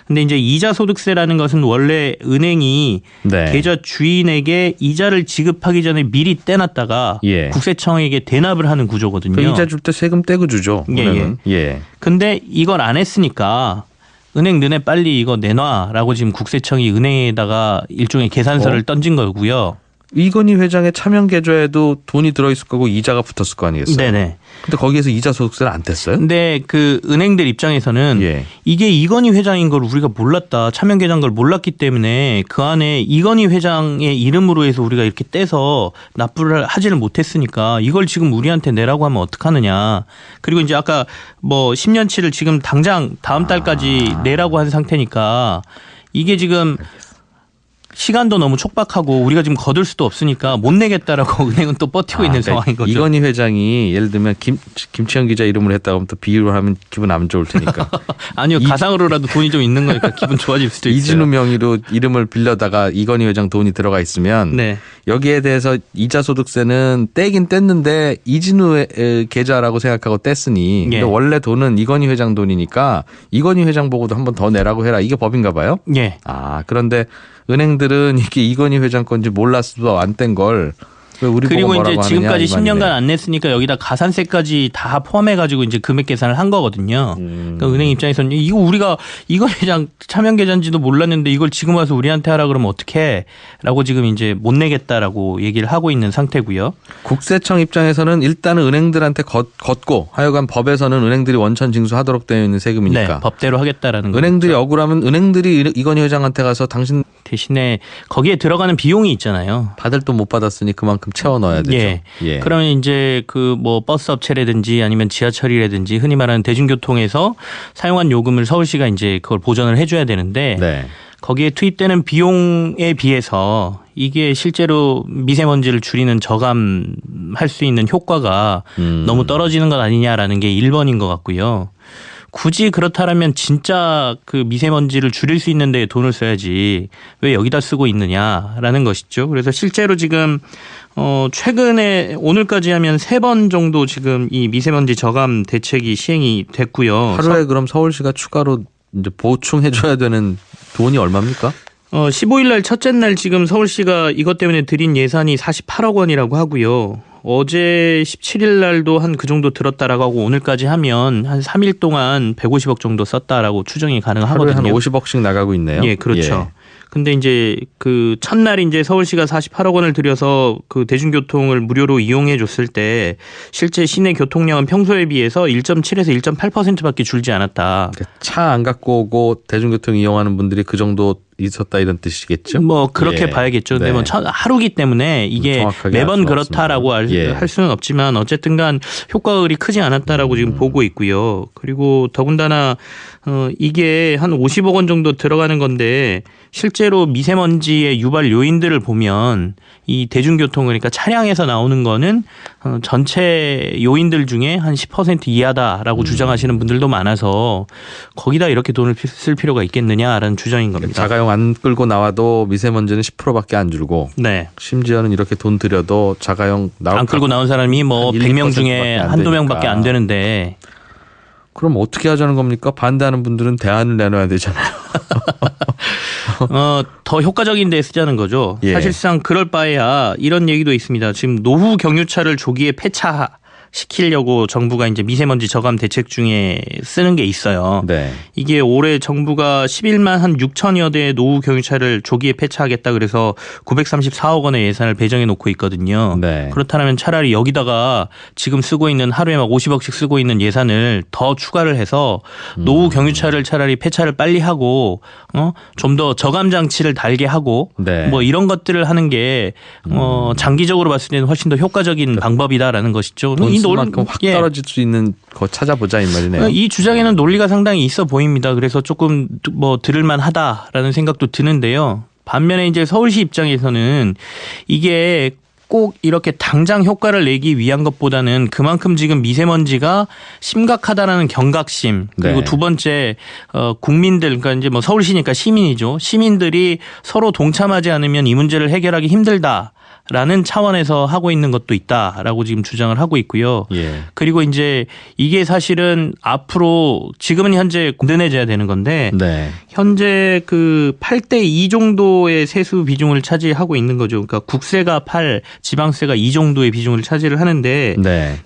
근데 이제 이자 소득세라는 것은 원래 은행이 네. 계좌 주인에게 이자를 지급하기 전에 미리 떼놨다가 예. 국세청에게 대납을 하는 구조거든요. 그 이자 줄 때 세금 떼고 주죠. 은행은. 예. 근데 이걸 안 했으니까 은행 너네 빨리 이거 내놔라고 지금 국세청이 은행에다가 일종의 계산서를 던진 거고요. 이건희 회장의 차명 계좌에도 돈이 들어있을 거고 이자가 붙었을 거 아니겠어요? 네네. 근데 거기에서 이자 소득세를 안 뗐어요? 근데 그 은행들 입장에서는 예. 이게 이건희 회장인 걸 우리가 몰랐다. 차명 계좌인 걸 몰랐기 때문에 그 안에 이건희 회장의 이름으로 해서 우리가 이렇게 떼서 납부를 하지를 못했으니까 이걸 지금 우리한테 내라고 하면 어떡하느냐. 그리고 이제 아까 10년치를 지금 당장 다음 달까지 내라고 한 상태니까 이게 지금 시간도 너무 촉박하고 우리가 지금 거둘 수도 없으니까 못 내겠다라고 은행은 또 버티고 있는 상황인 거죠. 이건희 회장이 예를 들면 김치현 기자 이름으로 했다고 하면 또 비유를 하면 기분 안 좋을 테니까. 아니요. 가상으로라도 돈이 좀 있는 거니까 기분 좋아질 수도 있어요. 이진우 명의로 이름을 빌려다가 이건희 회장 돈이 들어가 있으면 네. 여기에 대해서 이자 소득세는 떼긴 뗐는데 이진우의 계좌라고 생각하고 뗐으니 근데 원래 돈은 이건희 회장 돈이니까 이건희 회장 보고도 한 번 더 내라고 해라. 이게 법인가 봐요? 예. 그런데 은행들은 이게 이건희 회장 건지 몰랐어도 안 뗀 걸 왜 우리 보고 그리고 뭐라고 이제 지금까지 하느냐, 10년간 안 냈으니까 여기다 가산세까지 다 포함해가지고 이제 금액 계산을 한 거거든요. 그러니까 은행 입장에서는 이거 우리가 이건희 회장 차명 계좌인지도 몰랐는데 이걸 지금 와서 우리한테 하라 그러면 어떡해? 라고 지금 이제 못 내겠다라고 얘기를 하고 있는 상태고요. 국세청 입장에서는 일단은 은행들한테 걷고 하여간 법에서는 은행들이 원천 징수하도록 되어 있는 세금이니까. 네, 법대로 하겠다라는 은행들이 거죠. 억울하면 은행들이 이건희 회장한테 가서 당신 대신에 거기에 들어가는 비용이 있잖아요. 받을 돈 못 받았으니 그만큼 채워 넣어야 되죠. 예. 그러면 이제 그 뭐 버스 업체라든지 아니면 지하철이라든지 흔히 말하는 대중교통에서 사용한 요금을 서울시가 이제 그걸 보전을 해줘야 되는데 네. 거기에 투입되는 비용에 비해서 이게 실제로 미세먼지를 줄이는 저감할 수 있는 효과가 너무 떨어지는 것 아니냐라는 게 1번인 것 같고요. 굳이 그렇다면 진짜 그 미세먼지를 줄일 수 있는 데에 돈을 써야지 왜 여기다 쓰고 있느냐라는 것이죠. 그래서 실제로 지금 최근에 오늘까지 하면 3번 정도 지금 이 미세먼지 저감 대책이 시행이 됐고요. 하루에 그럼 서울시가 추가로 이제 보충해줘야 되는 돈이 얼마입니까? 15일 날 첫째 날 지금 서울시가 이것 때문에 들인 예산이 48억 원이라고 하고요. 어제 17일 날도 한 그 정도 들었다라고 하고 오늘까지 하면 한 3일 동안 150억 정도 썼다라고 추정이 가능하거든요. 하루에 한 50억씩 나가고 있네요. 예, 그렇죠. 근데 이제 그 첫날 이제 서울시가 48억 원을 들여서 그 대중교통을 무료로 이용해 줬을 때 실제 시내 교통량은 평소에 비해서 1.7에서 1.8%밖에 줄지 않았다. 차 안 갖고 오고 대중교통 이용하는 분들이 그 정도 있었다 이런 뜻이겠죠? 뭐 그렇게 봐야겠죠. 근데 뭐 하루기 때문에 이게 매번 그렇다라고 할 수는 없지만 어쨌든간 효과가 그리 크지 않았다라고 지금 보고 있고요. 그리고 더군다나 이게 한 50억 원 정도 들어가는 건데 실제로 미세먼지의 유발 요인들을 보면 이 대중교통 그러니까 차량에서 나오는 거는 전체 요인들 중에 한 10% 이하다라고 주장하시는 분들도 많아서 거기다 이렇게 돈을 쓸 필요가 있겠느냐라는 주장인 겁니다. 자가용 안 끌고 나와도 미세먼지는 10%밖에 안 줄고 네. 심지어는 이렇게 돈 들여도 자가용 안 끌고 나온 사람이 뭐 100명 중에 한두 명밖에 안 되는데 그럼 어떻게 하자는 겁니까? 반대하는 분들은 대안을 내놔야 되잖아요. 더 효과적인 데 쓰자는 거죠. 사실상 그럴 바에야 이런 얘기도 있습니다. 지금 노후 경유차를 조기에 폐차시키려고 정부가 이제 미세먼지 저감 대책 중에 쓰는 게 있어요. 네. 이게 올해 정부가 11만 한 6천여 대의 노후 경유차를 조기에 폐차하겠다 그래서 934억 원의 예산을 배정해 놓고 있거든요. 네. 그렇다면 차라리 여기다가 지금 쓰고 있는 하루에 막 50억씩 쓰고 있는 예산을 더 추가를 해서 노후 경유차를 차라리 폐차를 빨리 하고 좀 더 저감 장치를 달게 하고 뭐 이런 것들을 하는 게 장기적으로 봤을 때는 훨씬 더 효과적인 방법이다라는 것이죠. 돈만큼 확 떨어질 수 있는 거 찾아보자 이 말이네요. 이 주장에는 논리가 상당히 있어 보입니다. 그래서 조금 뭐 들을만 하다라는 생각도 드는데요. 반면에 이제 서울시 입장에서는 이게 꼭 이렇게 당장 효과를 내기 위한 것보다는 그만큼 지금 미세먼지가 심각하다라는 경각심 그리고 두 번째 국민들 그러니까 이제 뭐 서울시니까 시민이죠. 시민들이 서로 동참하지 않으면 이 문제를 해결하기 힘들다. 라는 차원에서 하고 있는 것도 있다라고 지금 주장을 하고 있고요. 그리고 이제 이게 사실은 앞으로 지금은 현재 든든해져야 되는 건데 현재 그 8대 2 정도의 세수 비중을 차지하고 있는 거죠. 그러니까 국세가 8, 지방세가 2 정도의 비중을 차지를 하는데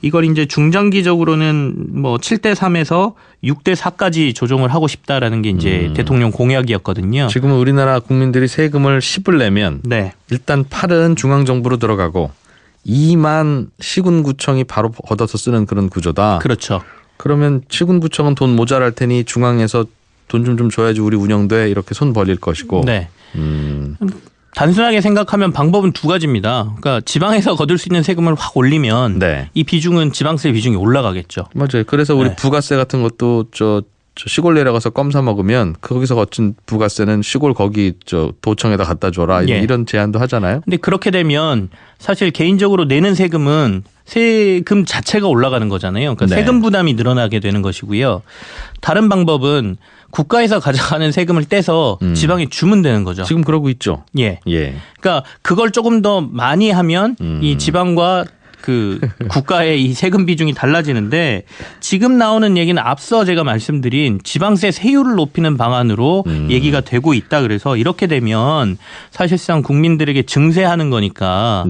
이걸 이제 중장기적으로는 뭐 7대 3에서 6대 4까지 조정을 하고 싶다라는 게 이제 대통령 공약이었거든요. 지금은 우리나라 국민들이 세금을 10을 내면 일단 8은 중앙정부로 들어가고 2만 시군구청이 바로 걷어서 쓰는 그런 구조다. 그렇죠. 그러면 시군구청은 돈 모자랄 테니 중앙에서 돈 좀 줘야지 우리 운영돼 이렇게 손 벌릴 것이고. 단순하게 생각하면 방법은 두 가지입니다. 그러니까 지방에서 거둘 수 있는 세금을 확 올리면 이 비중은 지방세 비중이 올라가겠죠. 맞아요. 그래서 우리 부가세 같은 것도 시골 내려가서 껌 사 먹으면 거기서 거친 부가세는 시골 거기 도청에다 갖다 줘라 이런 제안도 하잖아요. 근데 그렇게 되면 사실 개인적으로 내는 세금은 세금 자체가 올라가는 거잖아요. 그러니까 세금 부담이 늘어나게 되는 것이고요. 다른 방법은 국가에서 가져가는 세금을 떼서 지방에 주면 되는 거죠. 지금 그러고 있죠. 예. 그러니까 그걸 조금 더 많이 하면 이 지방과 그 국가의 이 세금 비중이 달라지는데 지금 나오는 얘기는 앞서 제가 말씀드린 지방세 세율을 높이는 방안으로 얘기가 되고 있다. 그래서 이렇게 되면 사실상 국민들에게 증세하는 거니까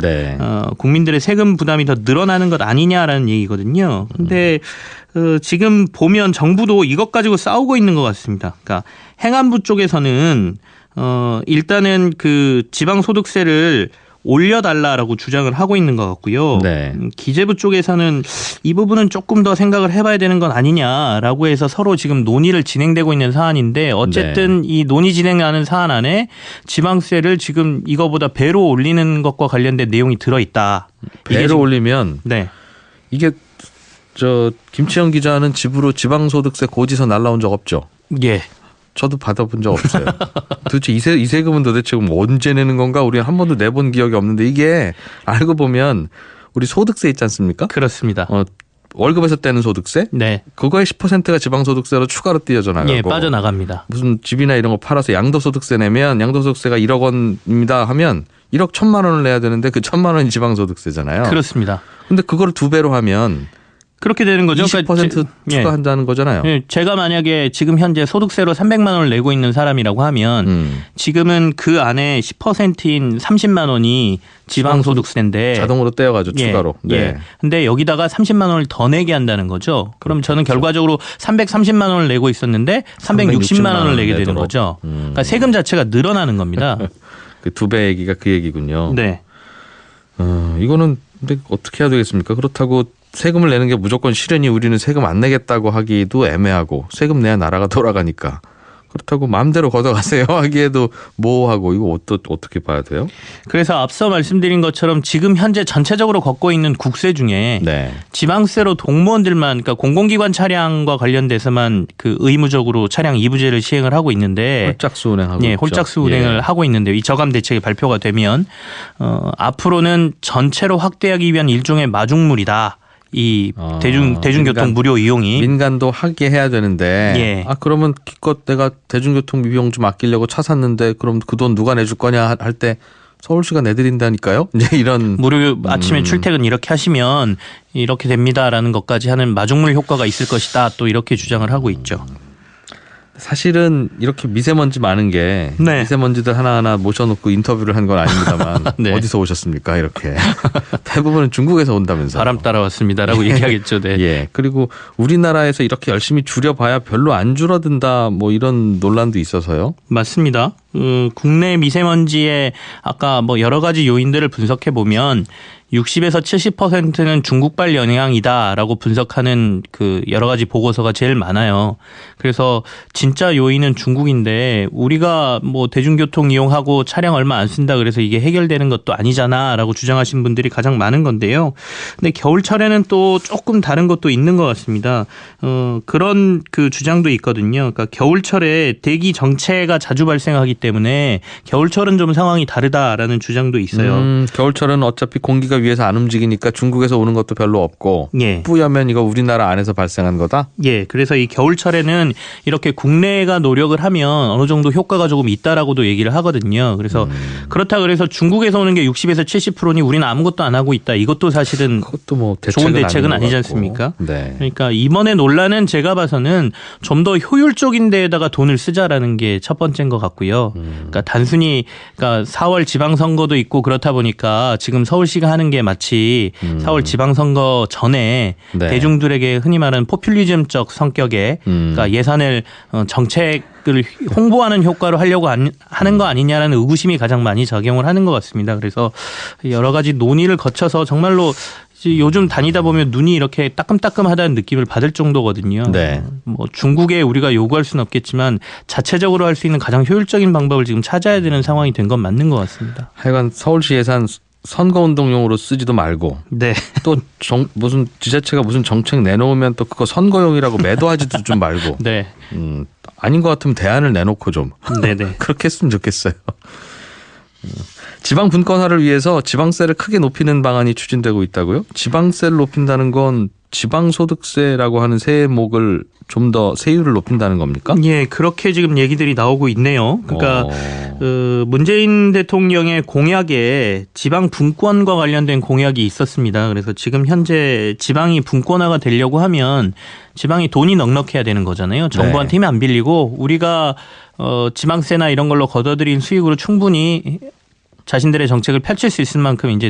국민들의 세금 부담이 더 늘어나는 것 아니냐라는 얘기거든요. 근데 지금 보면 정부도 이것 가지고 싸우고 있는 것 같습니다. 그러니까 행안부 쪽에서는 일단은 그 지방소득세를 올려달라라고 주장을 하고 있는 것 같고요. 기재부 쪽에서는 이 부분은 조금 더 생각을 해봐야 되는 건 아니냐라고 해서 서로 지금 논의를 진행되고 있는 사안인데 어쨌든 이 논의 진행하는 사안 안에 지방세를 지금 이거보다 배로 올리는 것과 관련된 내용이 들어있다. 배로 올리면 이게 김치영 기자는 집으로 지방소득세 고지서 날라온 적 없죠? 예. 저도 받아본 적 없어요. 도대체 이 세금은 도대체 언제 내는 건가? 우리 한 번도 내본 기억이 없는데 이게 알고 보면 우리 소득세 있지 않습니까? 그렇습니다. 월급에서 떼는 소득세? 그거의 10%가 지방소득세로 추가로 띄어져 나가고. 예, 빠져나갑니다. 무슨 집이나 이런 거 팔아서 양도소득세 내면 양도소득세가 1억 원입니다 하면 1억 1,000만 원을 내야 되는데 그 1,000만 원이 지방소득세잖아요. 그렇습니다. 근데 그거를 2배로 하면 그렇게 되는 거죠. 20% 추가한다는 거잖아요. 제가 만약에 지금 현재 소득세로 300만 원을 내고 있는 사람이라고 하면 지금은 그 안에 10%인 30만 원이 지방소득세인데 자동으로 떼어가지고 추가로. 근데 여기다가 30만 원을 더 내게 한다는 거죠. 그럼 저는 결과적으로 330만 원을 내고 있었는데 360만 원을 내게 되는 거죠. 그러니까 세금 자체가 늘어나는 겁니다. 그 2배 얘기가 그 얘기군요. 이거는 근데 어떻게 해야 되겠습니까? 그렇다고 세금을 내는 게 무조건 실현이 우리는 세금 안 내겠다고 하기도 애매하고 세금 내야 나라가 돌아가니까 그렇다고 마음대로 걷어가세요 하기에도 모호하고 이거 어떻게 봐야 돼요? 그래서 앞서 말씀드린 것처럼 지금 현재 전체적으로 걷고 있는 국세 중에 지방세로 공무원들만 그러니까 공공기관 차량과 관련돼서만 그 의무적으로 차량 이부제를 시행을 하고 있는데 홀짝수 운행하고 홀짝수 운행을 하고 있는데 이 저감 대책이 발표가 되면 앞으로는 전체로 확대하기 위한 일종의 마중물이다. 이 대중교통 무료 이용이 민간도 하게 해야 되는데 그러면 기껏 내가 대중교통 비용 좀 아끼려고 차 샀는데 그럼 그 돈 누가 내줄 거냐 할 때 서울시가 내드린다니까요. 이제 이런 무료 아침에 출퇴근 이렇게 하시면 이렇게 됩니다라는 것까지 하는 마중물 효과가 있을 것이다. 또 이렇게 주장을 하고 있죠. 사실은 이렇게 미세먼지 많은 게 미세먼지들 하나하나 모셔놓고 인터뷰를 한 건 아닙니다만 어디서 오셨습니까? 이렇게 대부분은 중국에서 온다면서요. 바람 따라왔습니다라고 얘기하겠죠. 그리고 우리나라에서 이렇게 열심히 줄여봐야 별로 안 줄어든다 뭐 이런 논란도 있어서요. 맞습니다. 국내 미세먼지의 아까 뭐 여러 가지 요인들을 분석해 보면 60에서 70%는 중국발 영향이다라고 분석하는 그 여러 가지 보고서가 제일 많아요. 그래서 진짜 요인은 중국인데 우리가 뭐 대중교통 이용하고 차량 얼마 안 쓴다 그래서 이게 해결되는 것도 아니잖아라고 주장하신 분들이 가장 많은 건데요. 근데 겨울철에는 또 조금 다른 것도 있는 것 같습니다. 그런 그 주장도 있거든요. 그러니까 겨울철에 대기 정체가 자주 발생하기 때문에 겨울철은 좀 상황이 다르다라는 주장도 있어요. 겨울철은 어차피 공기가 위에서 안 움직이니까 중국에서 오는 것도 별로 없고 뿌여면 이거 우리나라 안에서 발생한 거다? 그래서 이 겨울철에는 이렇게 국내가 노력을 하면 어느 정도 효과가 조금 있다라고도 얘기를 하거든요. 그래서 그렇다 그래서 중국에서 오는 게 60에서 70%니 우리는 아무것도 안 하고 있다. 이것도 사실은 그것도 뭐 좋은 대책은 아니지 않습니까? 그러니까 이번에 논란은 제가 봐서는 좀 더 효율적인 데에다가 돈을 쓰자라는 게 첫 번째인 것 같고요. 그러니까 단순히 그러니까 4월 지방선거도 있고 그렇다 보니까 지금 서울시가 하는 게 마치 4월 지방선거 전에 대중들에게 흔히 말하는 포퓰리즘적 성격의 그러니까 예산을 정책을 홍보하는 효과로 하려고 하는 거 아니냐라는 의구심이 가장 많이 작용을 하는 것 같습니다. 그래서 여러 가지 논의를 거쳐서 정말로 요즘 다니다 보면 눈이 이렇게 따끔따끔하다는 느낌을 받을 정도거든요. 뭐 중국에 우리가 요구할 수는 없겠지만 자체적으로 할 수 있는 가장 효율적인 방법을 지금 찾아야 되는 상황이 된 건 맞는 것 같습니다. 하여간 서울시 예산 선거운동용으로 쓰지도 말고 네. 또 무슨 지자체가 무슨 정책 내놓으면 또 그거 선거용이라고 매도하지도 좀 말고 네. 아닌 것 같으면 대안을 내놓고 좀 네네. 그렇게 했으면 좋겠어요. 지방 분권화를 위해서 지방세를 크게 높이는 방안이 추진되고 있다고요? 지방세를 높인다는 건 지방소득세라고 하는 세목을 좀 더 세율을 높인다는 겁니까? 예, 그렇게 지금 얘기들이 나오고 있네요. 그러니까 문재인 대통령의 공약에 지방 분권과 관련된 공약이 있었습니다. 그래서 지금 현재 지방이 분권화가 되려고 하면 지방이 돈이 넉넉해야 되는 거잖아요. 정부한테 힘 안 빌리고 우리가 지방세나 이런 걸로 걷어들인 수익으로 충분히 자신들의 정책을 펼칠 수 있을 만큼 이제